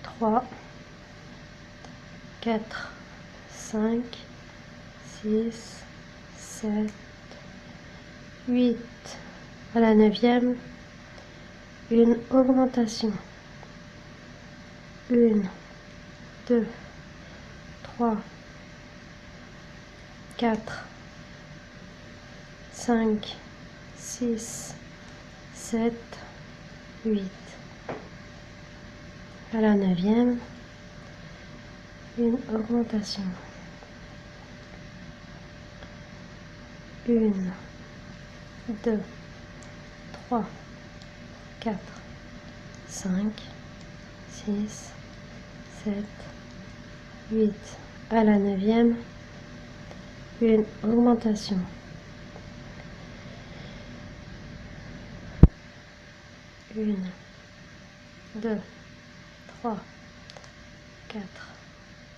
3, 4, 5, 6, 7, 8. À la 9e, une augmentation. 1, 2, 3, 4, 5, 6, 7, 8. À la 9e, une augmentation. 1, 2, 3, 4, 5, 6, 7, 8. À la 9e, une augmentation. 1, 2, 3, 4,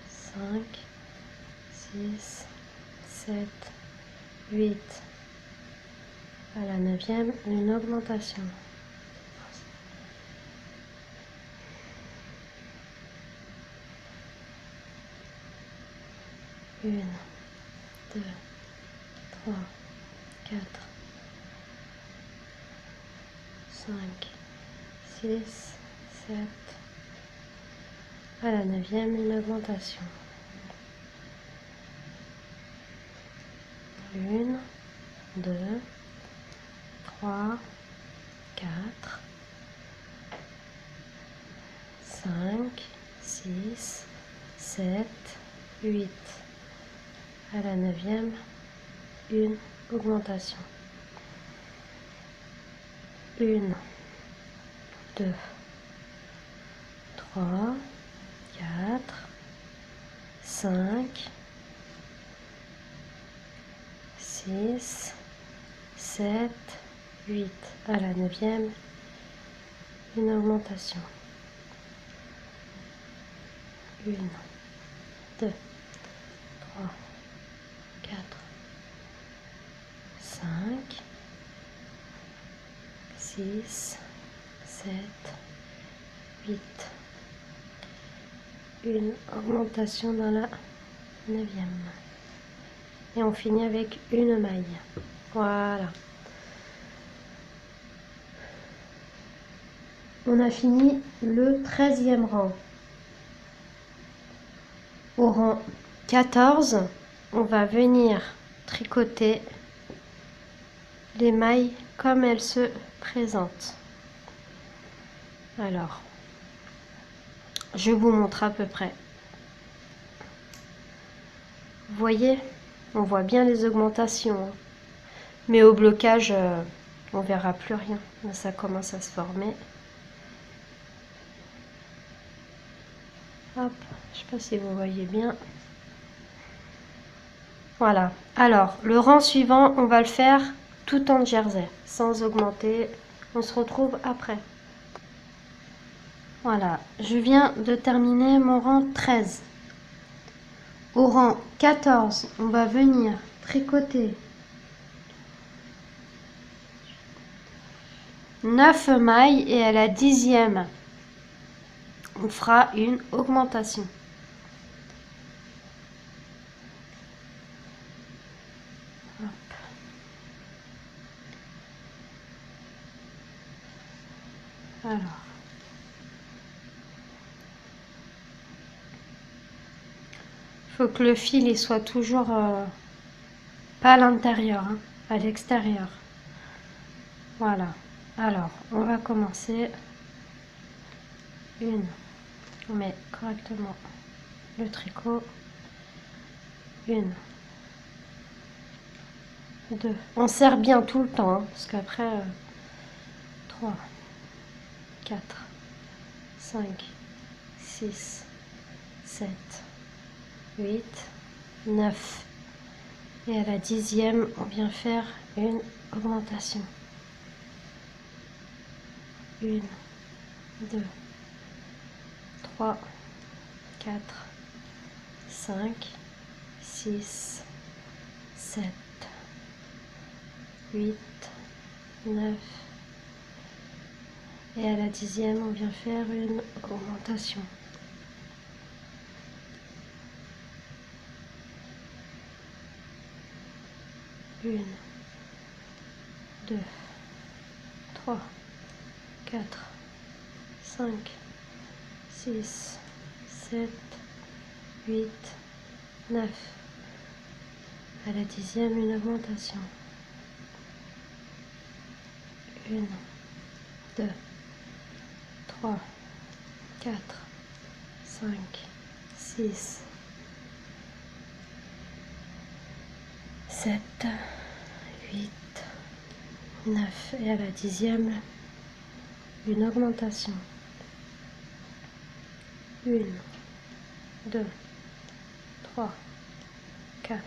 5, 6, 7, 8. À la 9e, une augmentation. 1, 2, 3, 4, 5, 6, 7. À la 9e, une augmentation. 1, 2, 3, 4, 5, 6, 7, 8. À la 9e, une augmentation. 1, 2, 3, 4, 5, 6, 7, 8. À la 9e, une augmentation. 1, 2, 3, 4, 5, 6, 7, 8. Une augmentation dans la 9e. Et on finit avec une maille. Voilà. On a fini le 13e rang. Au rang 14, on va venir tricoter les mailles comme elles se présentent. Alors, je vous montre à peu près. Vous voyez, on voit bien les augmentations. Mais au blocage, on verra plus rien. Ça commence à se former. Hop, je sais pas si vous voyez bien. Voilà. Alors, le rang suivant, on va le faire tout en jersey, sans augmenter. On se retrouve après. Voilà, je viens de terminer mon rang 13. Au rang 14, on va venir tricoter 9 mailles et à la 10e, on fera une augmentation. Hop. Alors, faut que le fil il soit toujours pas à l'intérieur, hein, à l'extérieur. Voilà. Alors, on va commencer. On met correctement le tricot. 1, 2. On serre bien tout le temps, hein, parce qu'après 3, 4, 5, 6, 7, 8, 9. Et à la 10e, on vient faire une augmentation. 1, 2, 3, 4, 5, 6, 7, 8, 9. Et à la 10e, on vient faire une augmentation. 1, 2, 3, 4, 5, 6, 7, 8, 9. À la 10e, une augmentation. 1, 2, 3, 4, 5, 6, 7, 8, 9. Et à la 10e, une augmentation. 1, 2, 3, 4,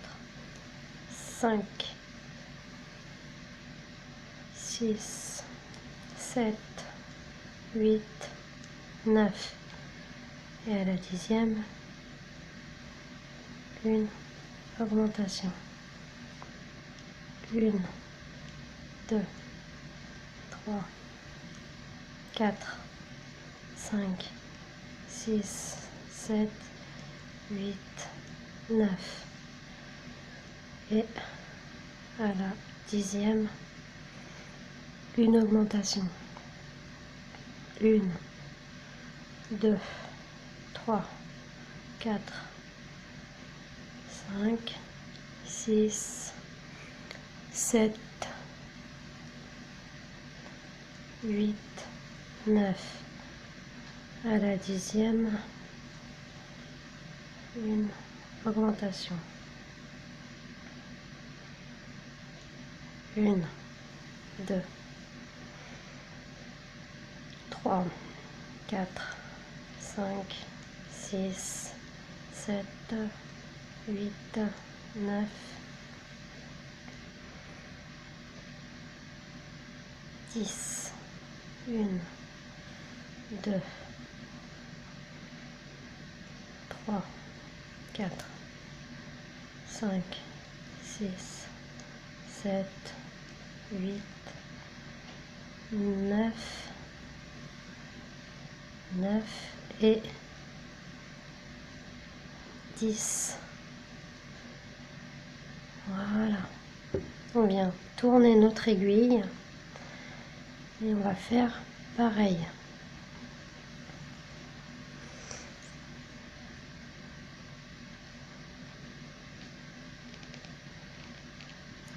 5, 6, 7, 8, 9. Et à la 10e, une augmentation. 1, 2, 3, 4, 5, 6, 7, 8, 9. Et à la 10e, une augmentation. 1, 2, 3, 4, 5, 6, 7, 8, 9. À la 10e, une augmentation. 1, 2, 3, 4, 5, 6, 7, 8, 9, 10. 1, 2, 3, 4, 5, 6, 7, 8, 9, 9 et 10. Voilà. On vient tourner notre aiguille et on va faire pareil.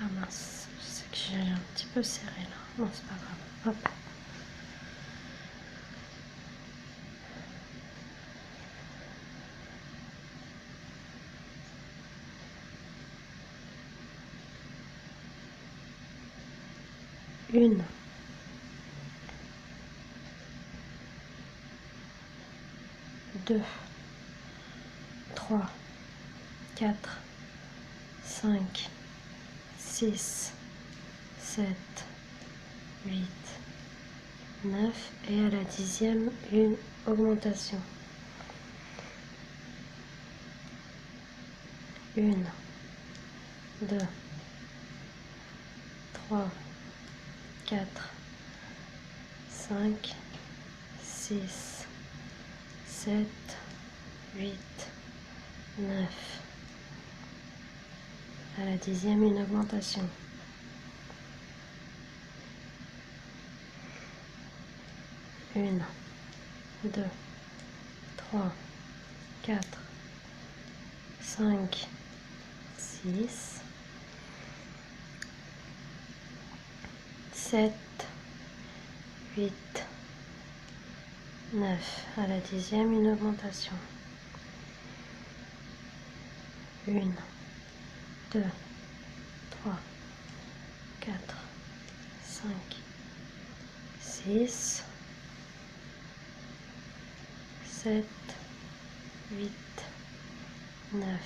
Ah mince, je sais que j'ai un petit peu serré là. Non, c'est pas grave. Hop. Une. 2, 3, 4, 5, 6, 7, 8, 9 et à la 10e, une augmentation. 1, 2, 3, 4, 5, 6, 7, 8, 9. À la 10e, une augmentation. 1, 2, 3, 4, 5, 6, 7, 8, 9. À la 10e, une augmentation. 1, 2, 3, 4, 5, 6, 7, 8, 9.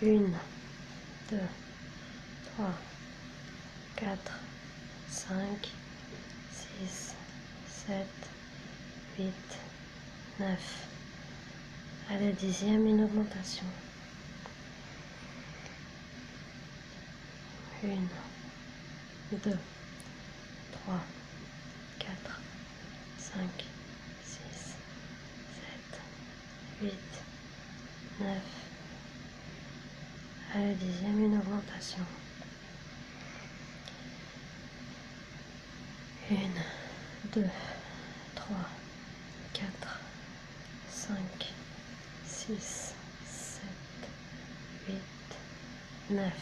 1, 2, 3, 4, 5, 6, 7, 8, 9. À la 10e, une augmentation. 1, 2, 3, 4, 5, 6, 7, 8, 9. À la 10e, une augmentation. 1, 2, 3, 4, 5, 6, 7, 8, 9.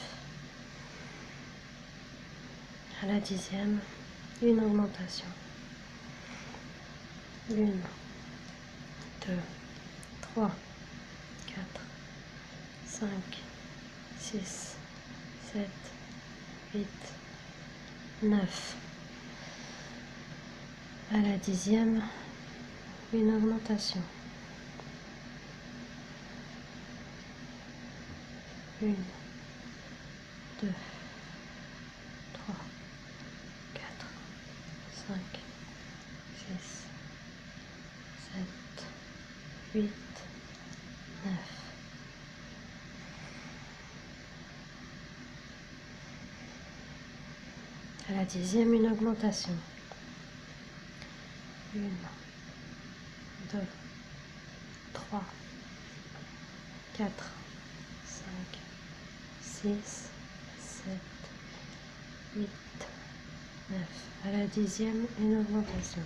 À la 10e, une augmentation. 1, 2, 3, 4, 5, 6, 7, 8, 9. À la 10e, une augmentation. 1, 2, 3, 4, 5, 6, 7, 8, 9. À la 10e, une augmentation. 1, 2, 3, 4, 5, 6, 7, 8, 9. À la 10e, une augmentation.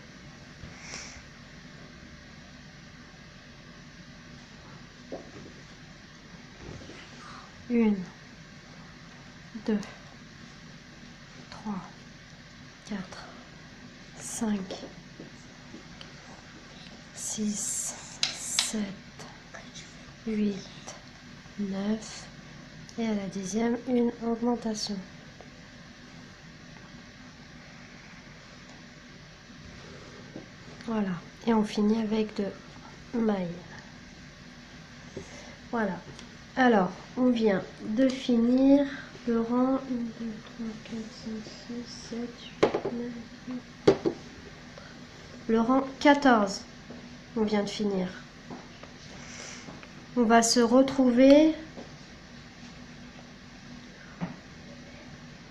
Une, 2, 3, 4, 5, 6, 7, 8, 9. Et à la 10e, une augmentation. Voilà. Et on finit avec de mailles. Voilà. Alors, on vient de finir le rang 1, 2, 3, 4, 5, 6, 7, 8, 9, 10. Le rang 14. On vient de finir. On va se retrouver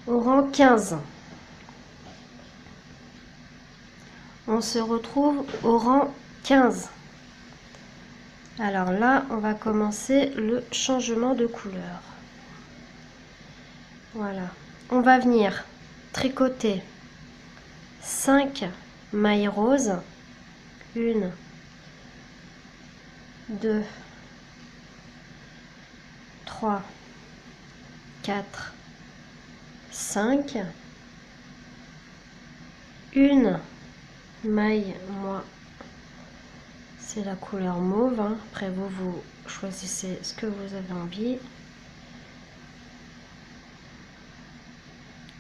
au rang 15. On se retrouve au rang 15. Alors là, on va commencer le changement de couleur. Voilà. On va venir tricoter 5 mailles roses. 1, 2, 3, 4, 5. Une maille, moi, c'est la couleur mauve. Hein. Après, vous choisissez ce que vous avez envie.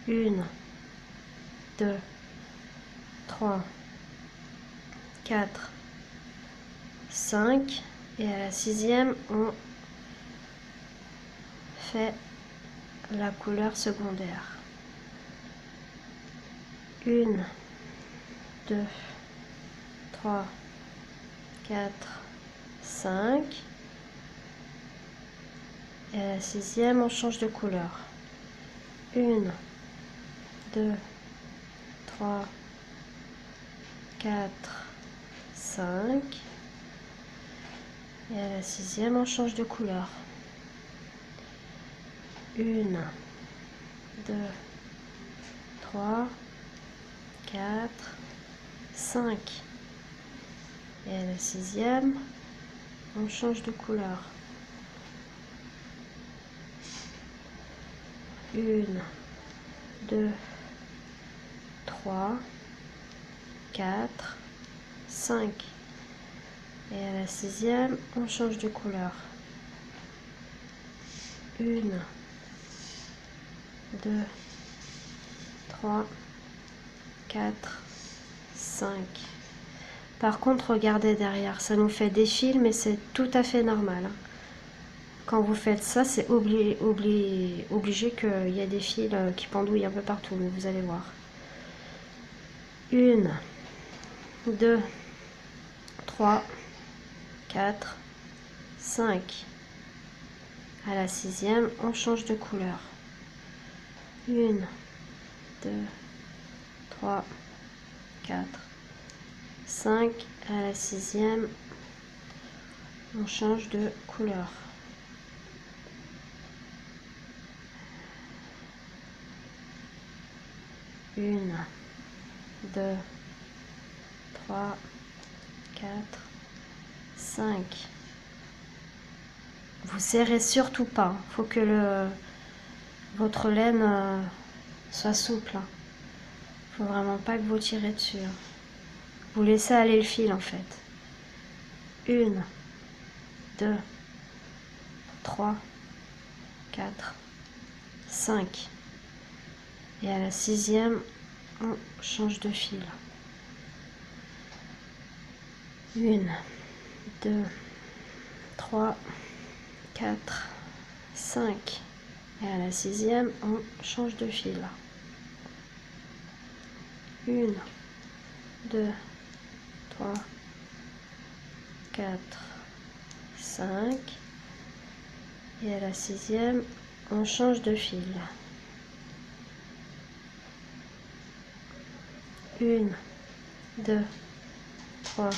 1, 2, 3, 4, 5. Et à la 6e, on fait la couleur secondaire. 1, 2, 3, 4, 5. Et à la 6e, on change de couleur. 1, 2, 3, 4, 5. Et à la 6e, on change de couleur. 1, 2, 3, 4, 5. Et à la 6e, on change de couleur. 1, 2, 3, 4, 5. Et à la 6e, on change de couleur. 1, 2, 3, 4, 5. Par contre, regardez derrière, ça nous fait des fils, mais c'est tout à fait normal. Hein. Quand vous faites ça, c'est obligé qu'il y ait des fils qui pendouillent un peu partout, mais vous allez voir. 1, 2, 3, 4, 5. À la 6e, on change de couleur. 1, 2, 3, 4, 5. À la 6e, on change de couleur. 1, 2, 3, 4, 5. Vous serrez surtout pas. Il faut que votre laine soit souple. Il faut vraiment pas que vous tirez dessus. Vous laissez aller le fil en fait. 1, 2, 3, 4, 5. Et à la 6e, on change de fil. 1, 2, 3, 4, 5. Et à la 6e, on change de fil. 1, 2, 3, 4, 5. Et à la 6e, on change de fil. 1, 2, 3,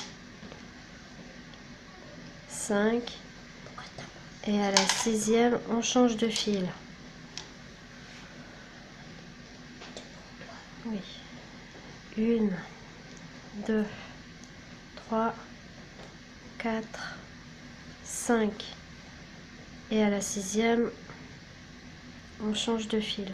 5. Et à la 6e, on change de fil. Oui. 1, 2, 3, 4, 5. Et à la 6e, on change de fil.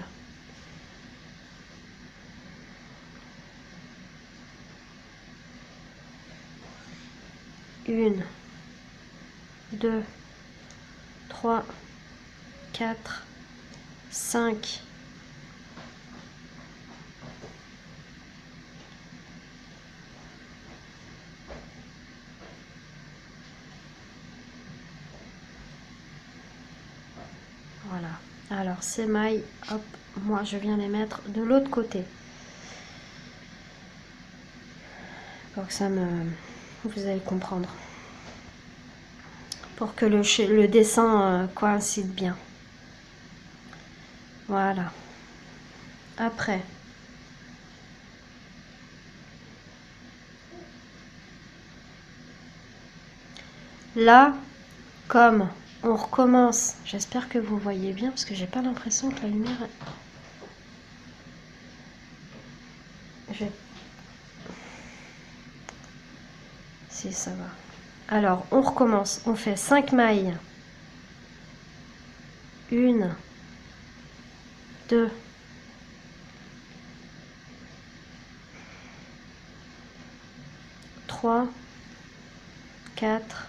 Une, 2, 3, 4, 5. Voilà. Alors ces mailles, hop, moi je viens les mettre de l'autre côté. Pour que ça me... Vous allez comprendre. Pour que le dessin coïncide bien. Voilà. Après. Là, comme on recommence, j'espère que vous voyez bien parce que j'ai pas l'impression que la lumière... Si ça va. Alors, on recommence. On fait 5 mailles. 1, 2, 3, 4,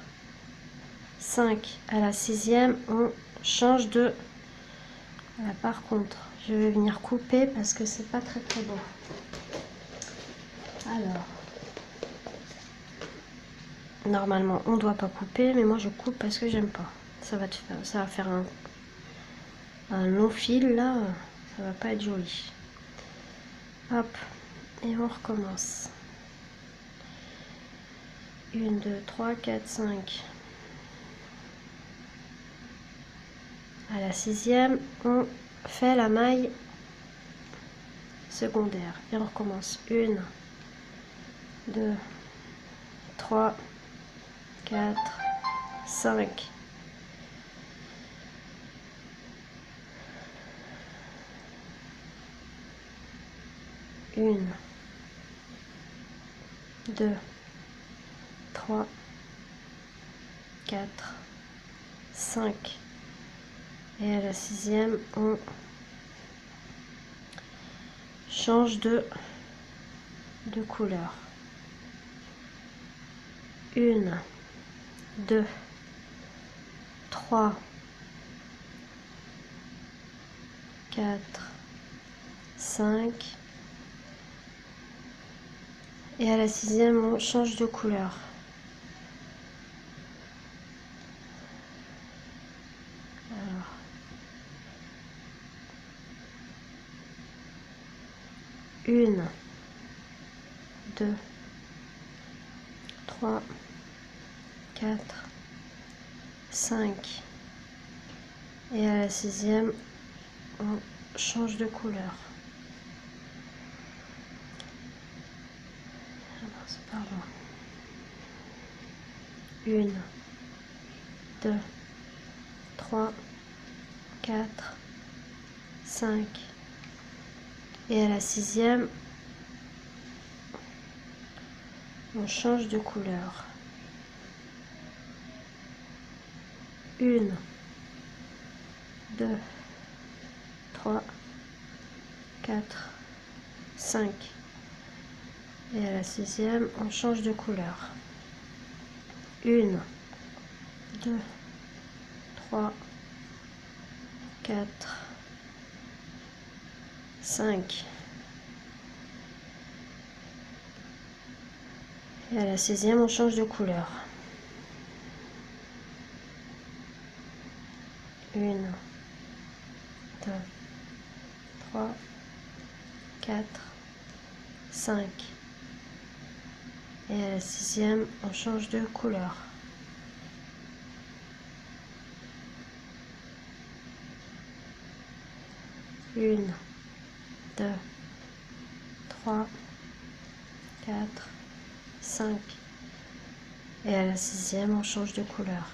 5. À la 6e, on change de... Là, par contre, je vais venir couper parce que c'est pas très beau. Alors, normalement, on doit pas couper, mais moi je coupe parce que j'aime pas. Ça va faire un long fil là, ça va pas être joli. Hop, et on recommence. 1, 2, 3, 4, 5. À la 6e, on fait la maille secondaire et on recommence. 1, 2, 3, 4, 5. Une, 2, 3, 4, 5. Et à la 6e, on change de couleur. 1, 2, 3, 4, 5. Et à la 6e, on change de couleur. Alors, 1, 2, 3, 4, 5. Et à la 6e, on change de couleur. Pardon. 1, 2, 3, 4, 5. Et à la 6e, on change de couleur. 1, 2, 3, 4, 5. Et à la 6e, on change de couleur. 1, 2, 3, 4, 5. Et à la 6e, on change de couleur. 1, 2, 3, 4, 5. Et à la 6e, on change de couleur. 1, 2, 3, 4, 5. Et à la 6e, on change de couleur.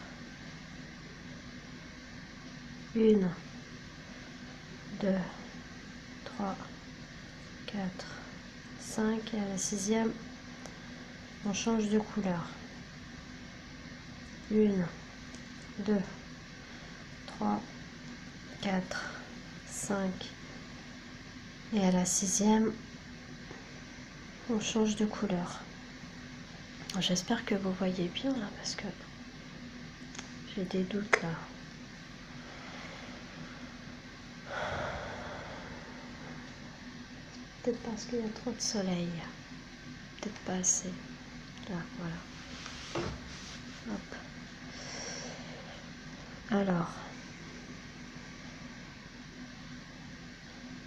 1, 2, 3, 4, 5. Et à la 6e, on change de couleur. 1, 2, 3, 4, 5. Et à la 6e, on change de couleur. J'espère que vous voyez bien là, parce que j'ai des doutes là. Peut-être parce qu'il y a trop de soleil. Peut-être pas assez. Là, voilà. Hop. Alors.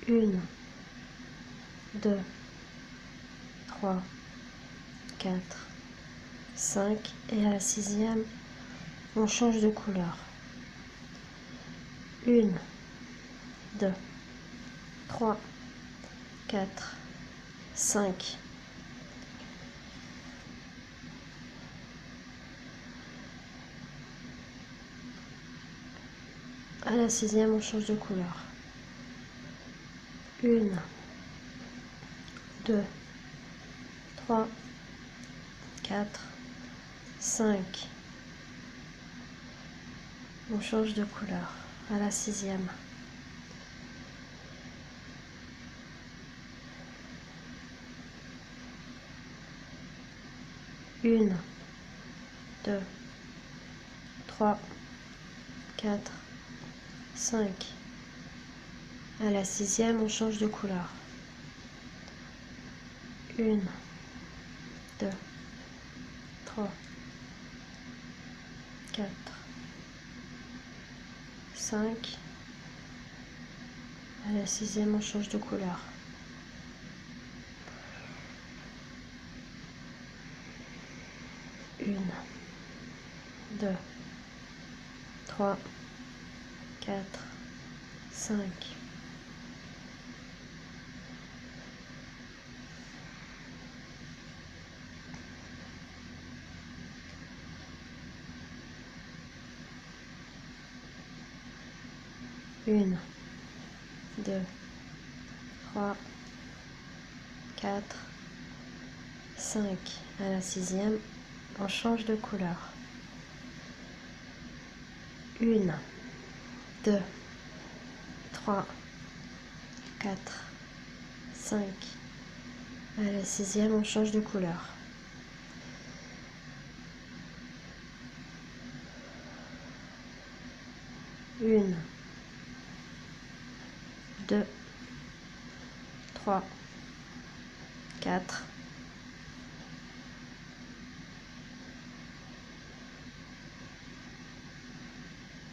1, 2, 3, 4, 5. Et à la 6e, on change de couleur. 1, 2, 3, 4, 5. À la 6e, on change de couleur. 1, 2, 3, 4, 5. On change de couleur. À la 6e. 1, 2, 3, 4, 5. À la 6e, on change de couleur. 1, 2, 3, 4, 5. À la 6e, on change de couleur. 1, 2, 3, 4, 5. 1, 2, 3, 4, 5. À la 6e, on change de couleur. 1, 2, 3, 4, 5. À la 6e, on change de couleur. 1, 2, 3, 4,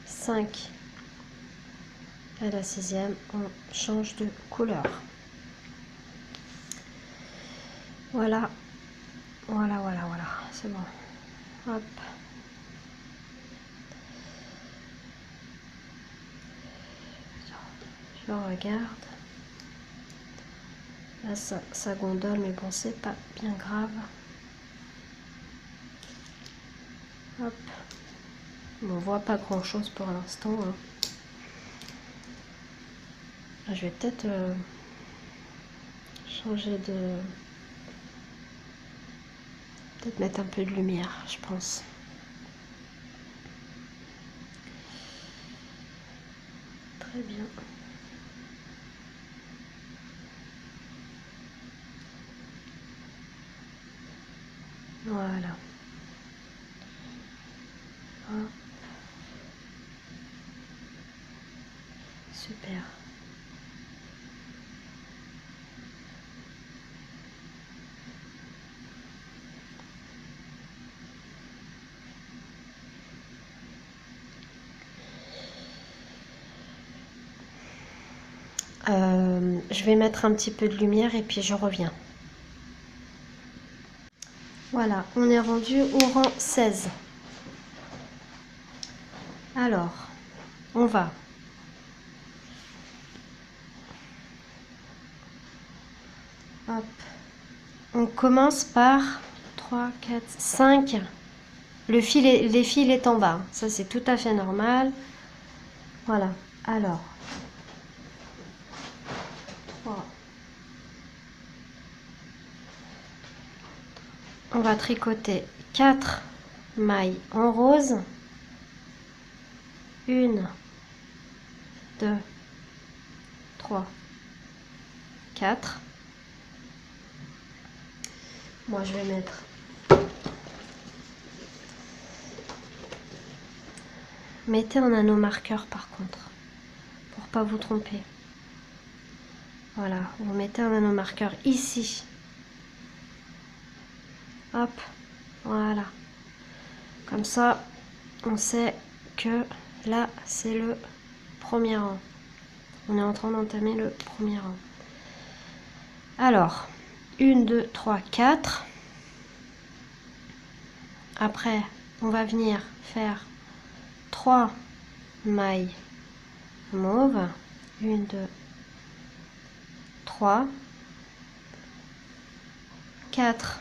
5. À la 6e, on change de couleur. Voilà, voilà, c'est bon. Hop. Je regarde. Là, ça gondole, mais bon, c'est pas bien grave. Hop. Bon, on voit pas grand chose pour l'instant. Hein. Je vais peut-être changer de... Peut-être mettre un peu de lumière, je pense. Très bien. Voilà. Hop. Super. Je vais mettre un petit peu de lumière et puis je reviens. Voilà, on est rendu au rang 16. Alors, on va hop. On commence par 3, 4, 5 les fils est en bas. Ça, c'est tout à fait normal. Voilà. Alors, 3. On va tricoter 4 mailles en rose. 1, 2, 3, 4. Moi, je vais mettre mettez un anneau marqueur par contre, pour pas vous tromper. Voilà, vous mettez un anneau marqueur ici. Hop, voilà. Comme ça, on sait que là, c'est le premier rang. On est en train d'entamer le premier rang. Alors, 1, 2, 3, 4. Après, on va venir faire 3 mailles mauves. 1, 2, 3. 4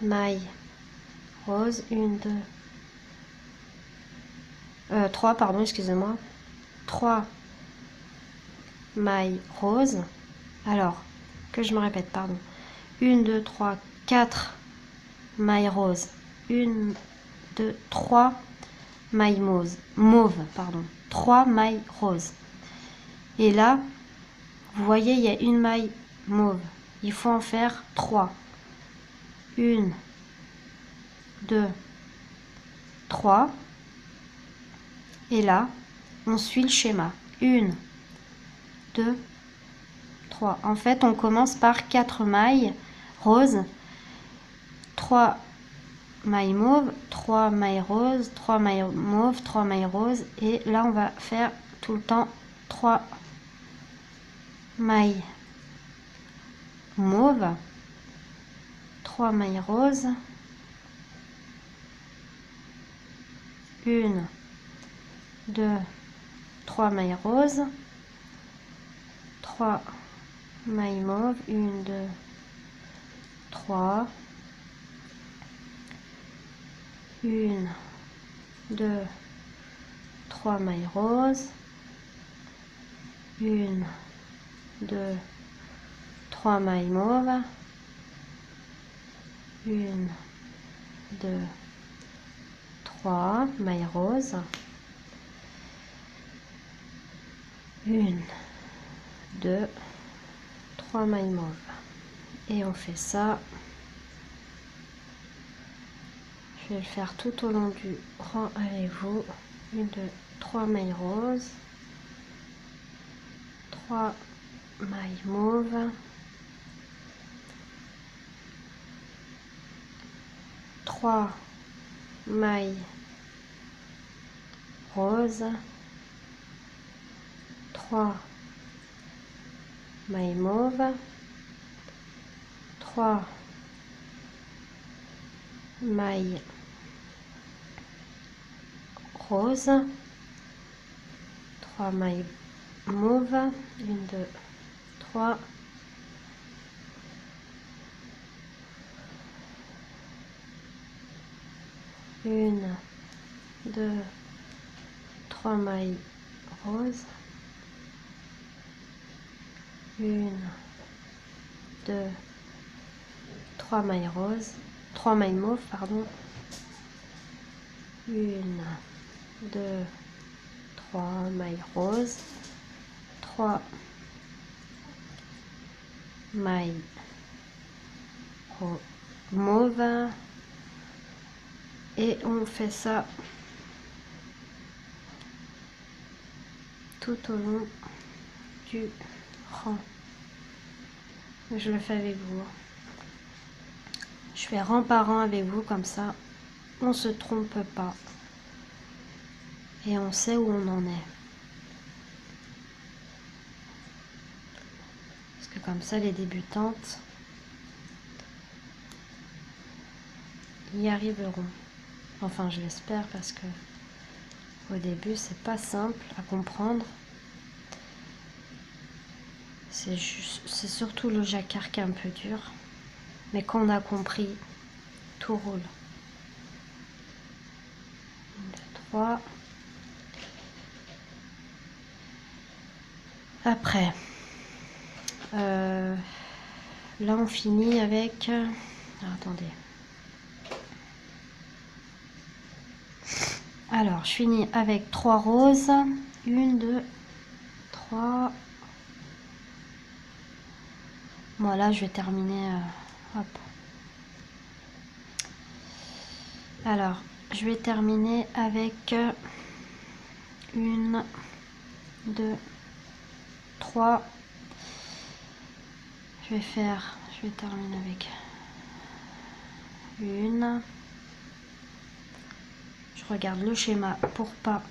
mailles roses. 1, 2, 3, pardon, excusez-moi. 3 mailles roses. Alors, que je me répète, pardon. 1, 2, 3, 4 mailles roses. 1, 2, 3 mailles mauves, pardon. 3 mailles roses. Et là, vous voyez, il y a une maille mauve. Il faut en faire 3. 1, 2, 3. Et là, on suit le schéma. 1, 2, 3. En fait, on commence par 4 mailles roses, 3 mailles mauves, 3 mailles roses, 3 mailles mauves, 3 mailles roses. Et là, on va faire tout le temps 3 mailles mauves, 3 mailles roses, 1, 2, 3 mailles roses, 3 mailles mauves, 1, 2, 3, 1, 2, 3 mailles roses, 1, 2, 3 mailles mauves, 1, 2, 3 mailles roses, 1, 2, 3 mailles mauves. Et on fait ça. Je vais le faire tout au long du rang avec vous. 1, 2, 3 mailles roses, 3 mailles mauves, 3 mailles roses, 3 mailles mauves, 3 mailles roses, 3 mailles mauves, 1, 2, 3, 1, 2, 3 mailles roses, 1, 2, 3 mailles roses, 3 mailles mauves, pardon, 1, 2, 3 mailles roses, 3 mailles mauves, et on fait ça tout au long du rang. Je le fais avec vous. Je fais rang par rang avec vous, comme ça on se trompe pas et on sait où on en est. Parce que comme ça les débutantes y arriveront. Enfin, je l'espère, parce que au début c'est pas simple à comprendre. C'est surtout le jacquard qui est un peu dur, mais quand on a compris, tout roule. 3. Après, là on finit avec... attendez. Alors, je finis avec 3 roses. 1, 2, 3. Voilà, je vais terminer. Hop. Alors, je vais terminer avec 1, 2, 3. Je vais terminer avec 1. Je regarde le schéma pour pas.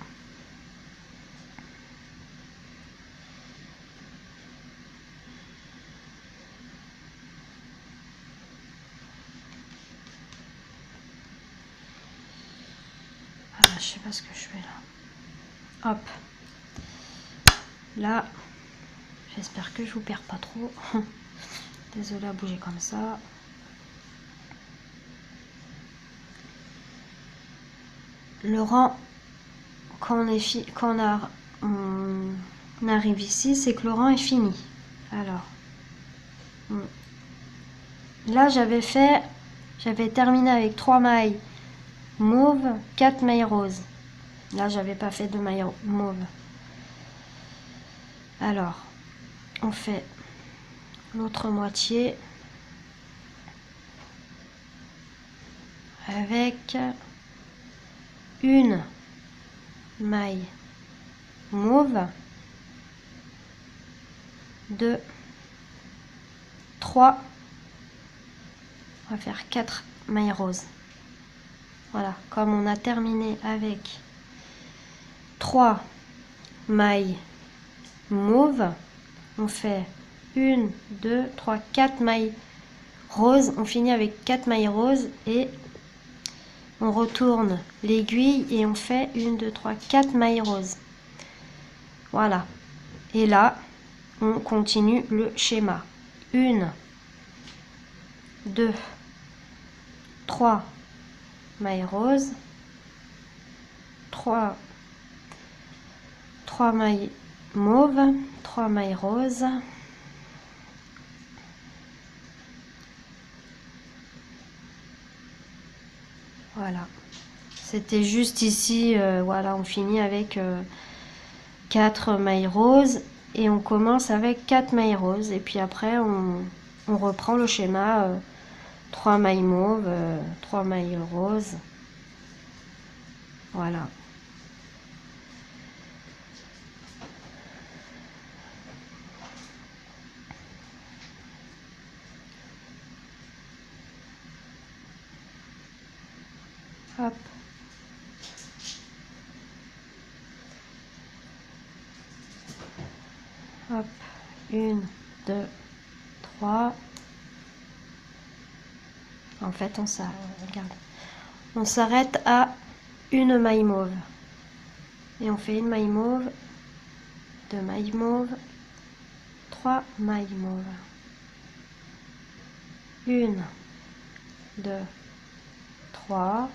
Ah, je sais pas ce que je fais là. Hop. Là, j'espère que je vous perds pas trop. Désolée à bouger comme ça. Le rang, quand on arrive ici, c'est que le rang est fini. Alors, là j'avais terminé avec 3 mailles mauve, 4 mailles roses. Là, j'avais pas fait de mailles mauve. Alors, on fait l'autre moitié avec une maille mauve, 2, 3, on va faire 4 mailles roses. Voilà, comme on a terminé avec 3 mailles mauve, on fait 1, 2, 3, 4 mailles roses. On finit avec 4 mailles roses et on retourne l'aiguille et on fait 1, 2, 3, 4 mailles roses. Voilà. Et là, on continue le schéma. 1, 2, 3 mailles roses, 3 mailles mauves, 3 mailles roses, voilà. C'était juste ici, voilà, on finit avec 4 mailles roses et on commence avec 4 mailles roses et puis après on reprend le schéma 3 mailles mauves, 3 mailles roses, voilà. Hop. Hop. 1, 2, 3. En fait, on s'arrête à une maille mauve. Et on fait une maille mauve, 2 mailles mauves, 3 mailles mauves. 1, 2, 3.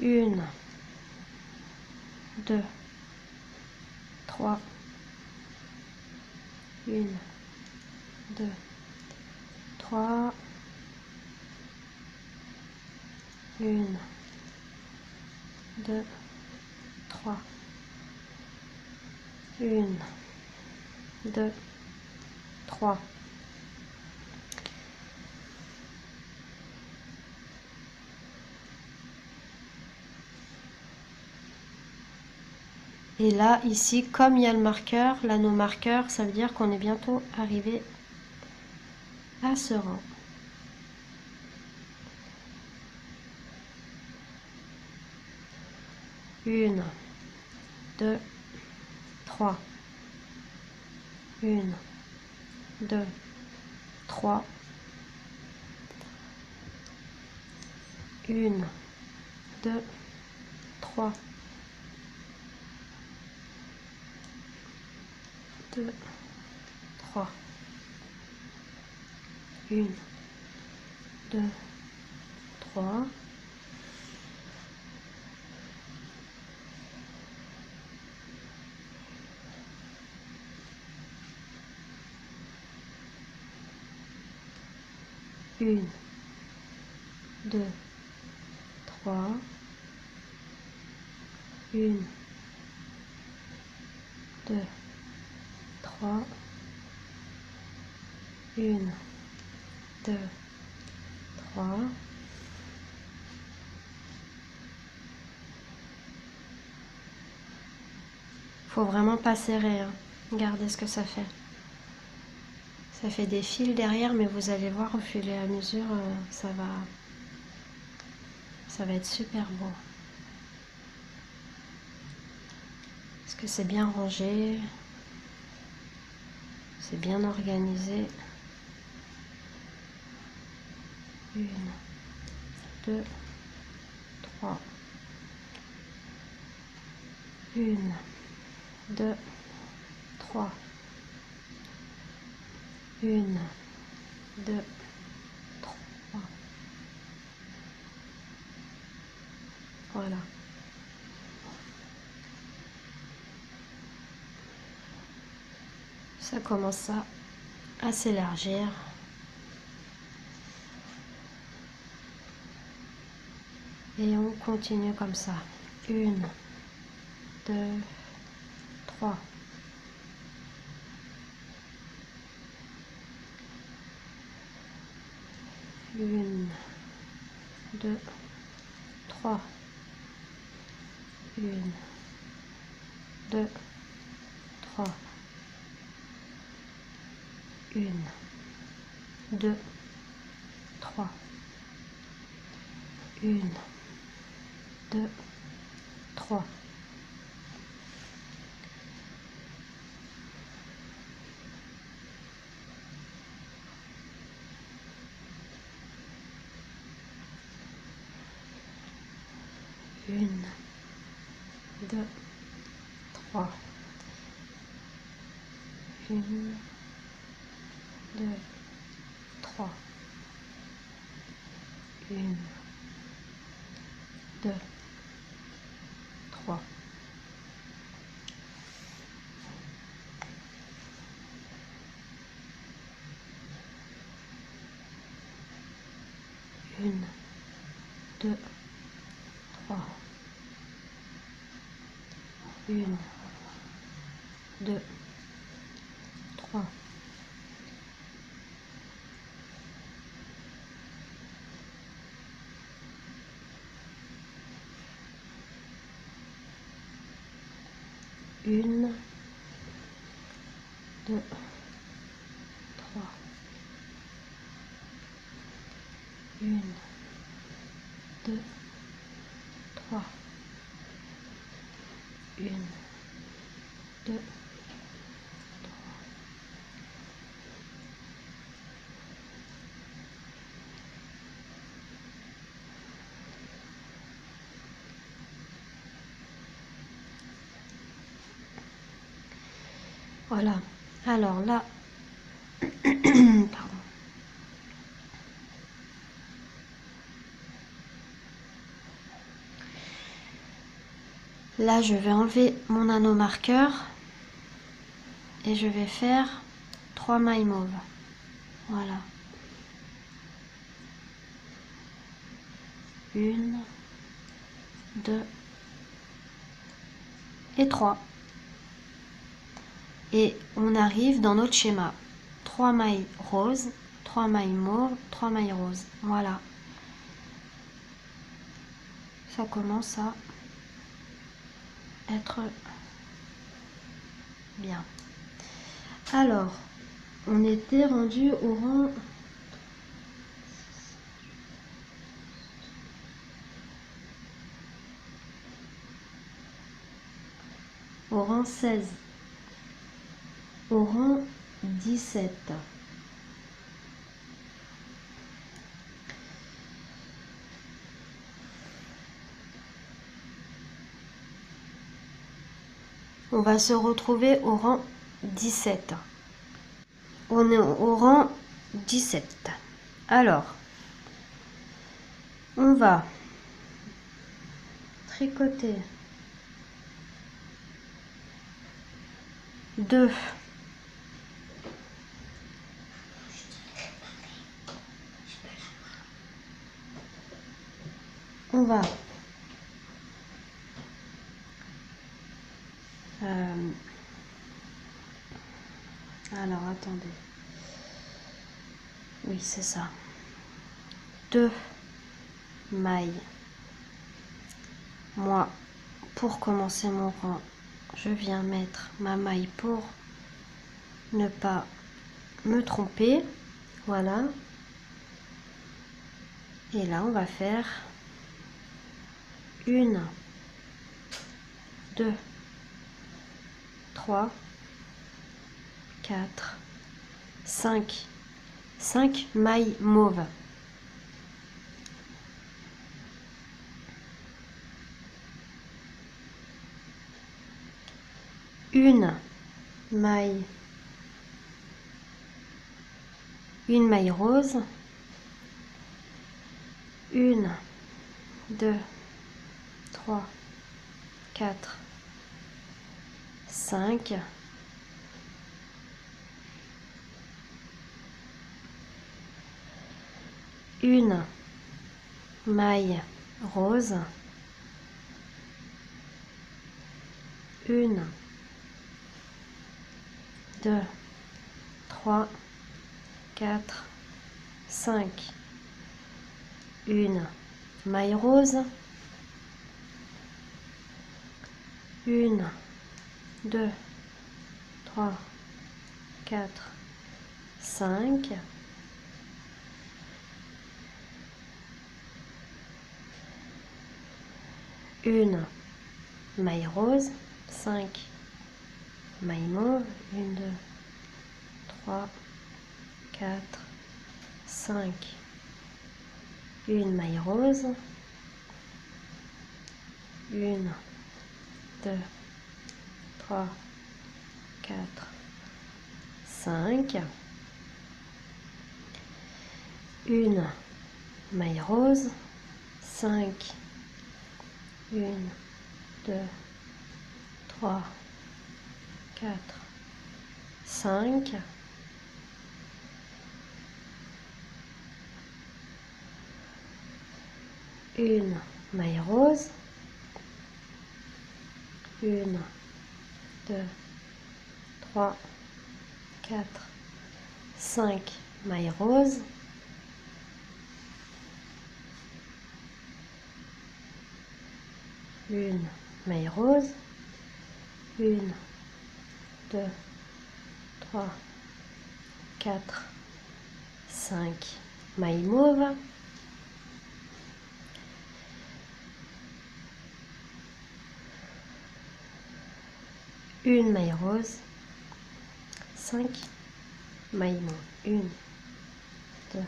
1, 2, 3. 1, 2, 3. 1, 2, 3. 1, 2, 3. Et là, ici, comme il y a le marqueur, l'anneau marqueur, ça veut dire qu'on est bientôt arrivé à ce rang. Une, 2, 3. 1, 2, 3. 1, 2, 3. 2, 3. 1, 2, 3. Une, 2, 3. Une, 2, 3. Une, 2, 3. Faut vraiment pas serrer, hein. Regardez ce que ça fait. Ça fait des fils derrière, mais vous allez voir au fur et à mesure, ça va être super beau. Parce que c'est bien rangé, c'est bien organisé. Une, 2, 3. Une, 2, 3. Une, 2, 3. Voilà. Ça commence à s'élargir. Et on continue comme ça. Une, 2, 3. Une, 2, 3. Une, 2, 3. Une, 2, 3. Une, 2, 3. Une, 2, 3. Une, 2, 3. Une, 2, 3. Une, 2, 3. Une, 2, 3. Une, 2, 3. Une, 2, 3. Une, 2, 3. Voilà. Alors là, pardon. Là, je vais enlever mon anneau marqueur et je vais faire 3 mailles mauves. Voilà. Une, 2 et 3. Et on arrive dans notre schéma. 3 mailles roses, 3 mailles mauves, 3 mailles roses. Voilà. Ça commence à être bien. Alors, on était rendu au rang 16, au rang 17. On va se retrouver au rang 17. On est au rang 17. Alors, On va tricoter 2 on va alors attendez, oui c'est ça, 2 mailles. Moi, pour commencer mon rang, je viens mettre ma maille pour ne pas me tromper, voilà. Et là on va faire 1, 2, 3, 4, 5 mailles mauves. Une maille rose, 1, 2, 3, 4, 5, une maille rose, 1, 2, 3, 4, 5, une maille rose, 1, 2, 3, 4, 5, une maille rose, 5 mailles mauves, 1, 2, 3, 4, 5, une maille rose, 1, 2, 3, 4, 5, une maille rose, 5, 1, 2, 3, 4, 5, une maille rose, 1, 2, 3, 4, 5 mailles roses, une maille rose, 1, 2, 3, 4, 5 mailles mauves, une maille rose, 5 mailles mauves, 1, 2,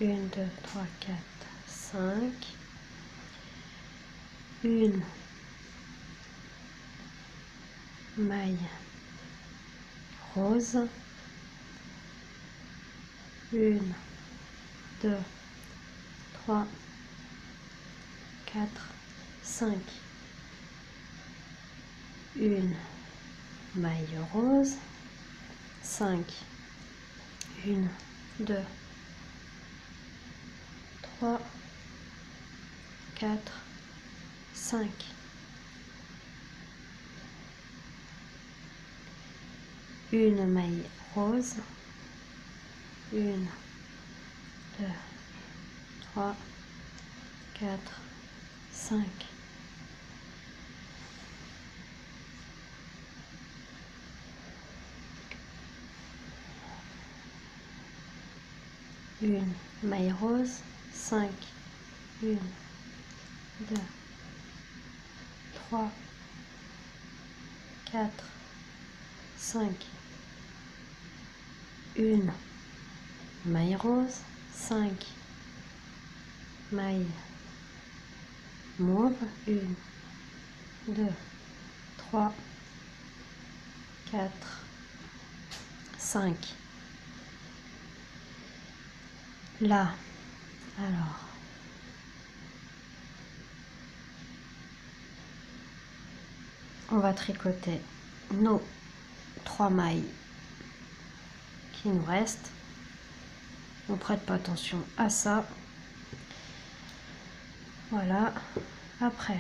1, 2, 3, 4, 5, une maille rose, 1, 2, 3, 4, 5, une maille rose, 5, 1, 2, 3, 4, 5, une maille rose, 1, 2, 3, 4, 5, une maille rose, 5, 1, 2, 3, 4, 5, une maille rose, 5 mailles mauve, 1, 2, 3, 4, 5. Là, Alors, on va tricoter nos 3 mailles qui nous restent. On prête pas attention à ça. Voilà. Après,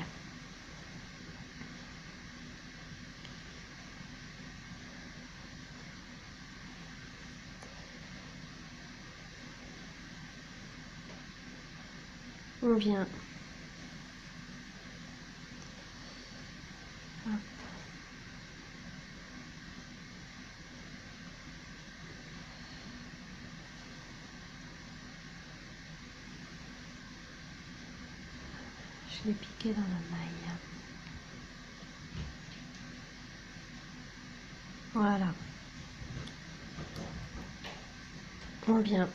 on vient je l'ai piqué dans la maille. Voilà. On vient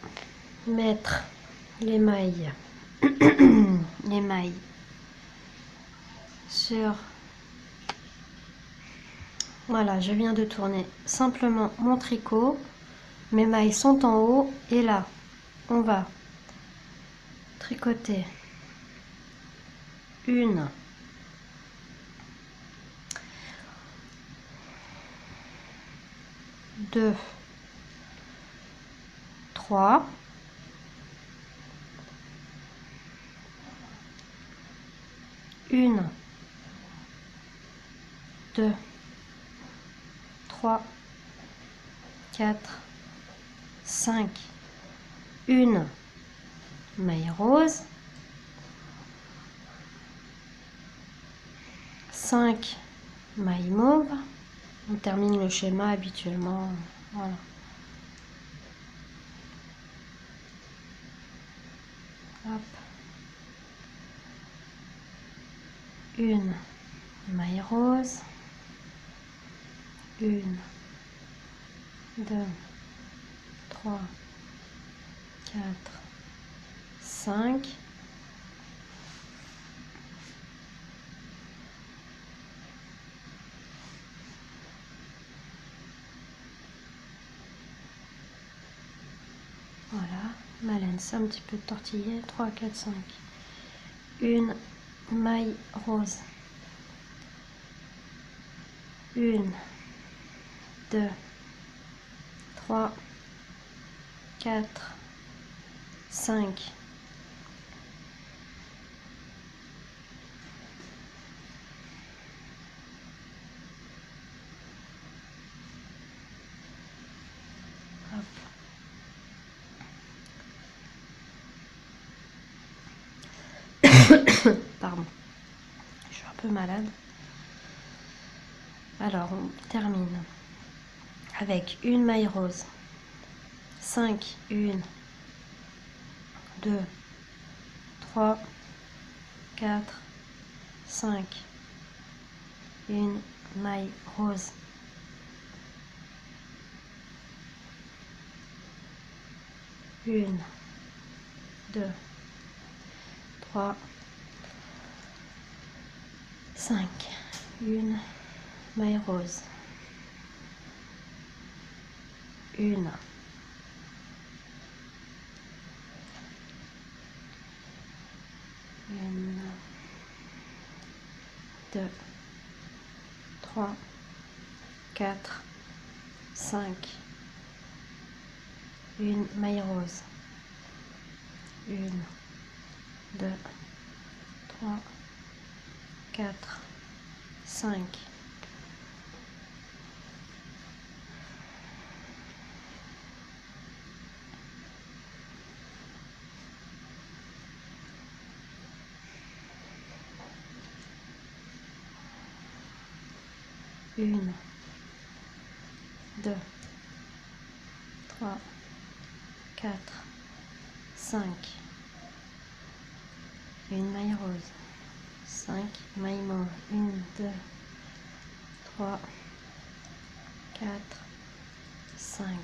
mettre les mailles les mailles sur, voilà, je viens de tourner simplement mon tricot, mes mailles sont en haut et là on va tricoter une, deux, trois, une, deux, trois, quatre, cinq, une maille rose, 5 mailles mauve. On termine le schéma habituellement, voilà. Hop. Une maille rose, une, deux, trois, quatre, cinq, voilà, ma laine c'est un petit peu tortillé, 3, 4, 5, une maille rose, une, deux, trois, quatre, cinq, hop. Pardon, je suis un peu malade. Alors on termine avec une maille rose, 5, 1, 2, 3, 4, 5, une maille rose, une, deux, trois, 5, une maille rose, une, deux, trois, quatre, cinq, une maille rose, une, deux, trois, quatre, cinq, une, deux, trois, quatre, cinq, une maille rose, 5 mailles mauve, une, deux, trois, quatre, cinq,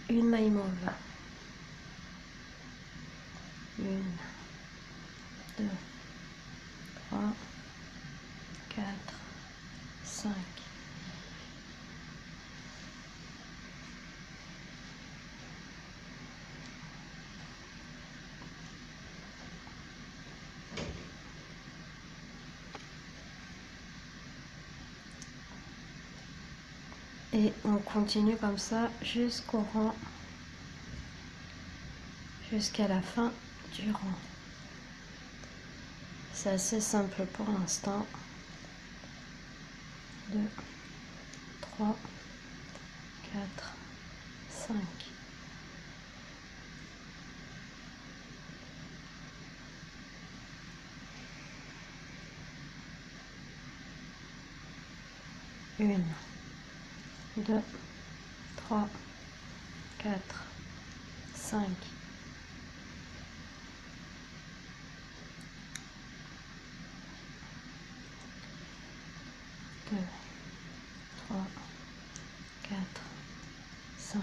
une maille mauve, une, deux, trois, quatre, cinq, Et on continue comme ça jusqu'au rang, jusqu'à la fin du rang. C'est assez simple pour l'instant. 2, 3, 4, 5. Une, 2, 3, 4, 5. 2, 3, 4, 5.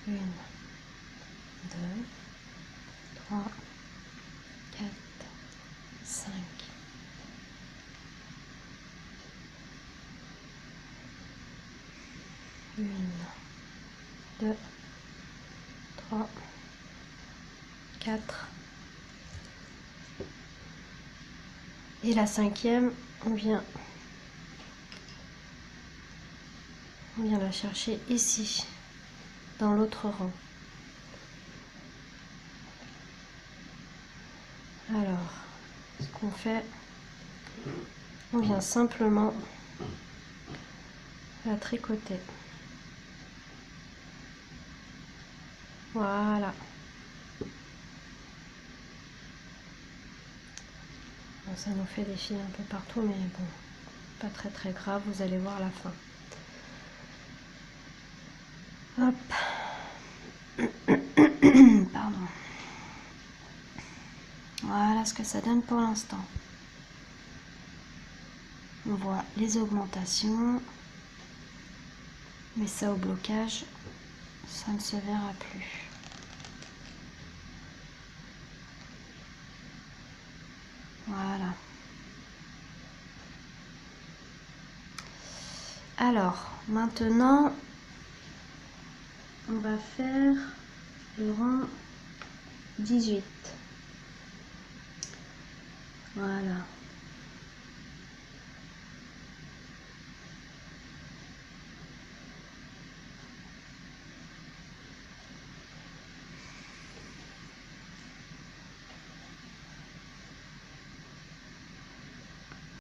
Une, 2, 3, 4, 5. Une, 2, 3, 4. Et la cinquième, on vient la chercher ici, dans l'autre rang. Alors, ce qu'on fait, on vient simplement la tricoter. Voilà. Bon, ça nous fait des fils un peu partout, mais bon, pas très très grave, vous allez voir la fin. Hop. Pardon. Voilà ce que ça donne pour l'instant. On voit les augmentations, mais ça au blocage, ça ne se verra plus. Voilà. Alors, maintenant, on va faire le rang 18. Voilà.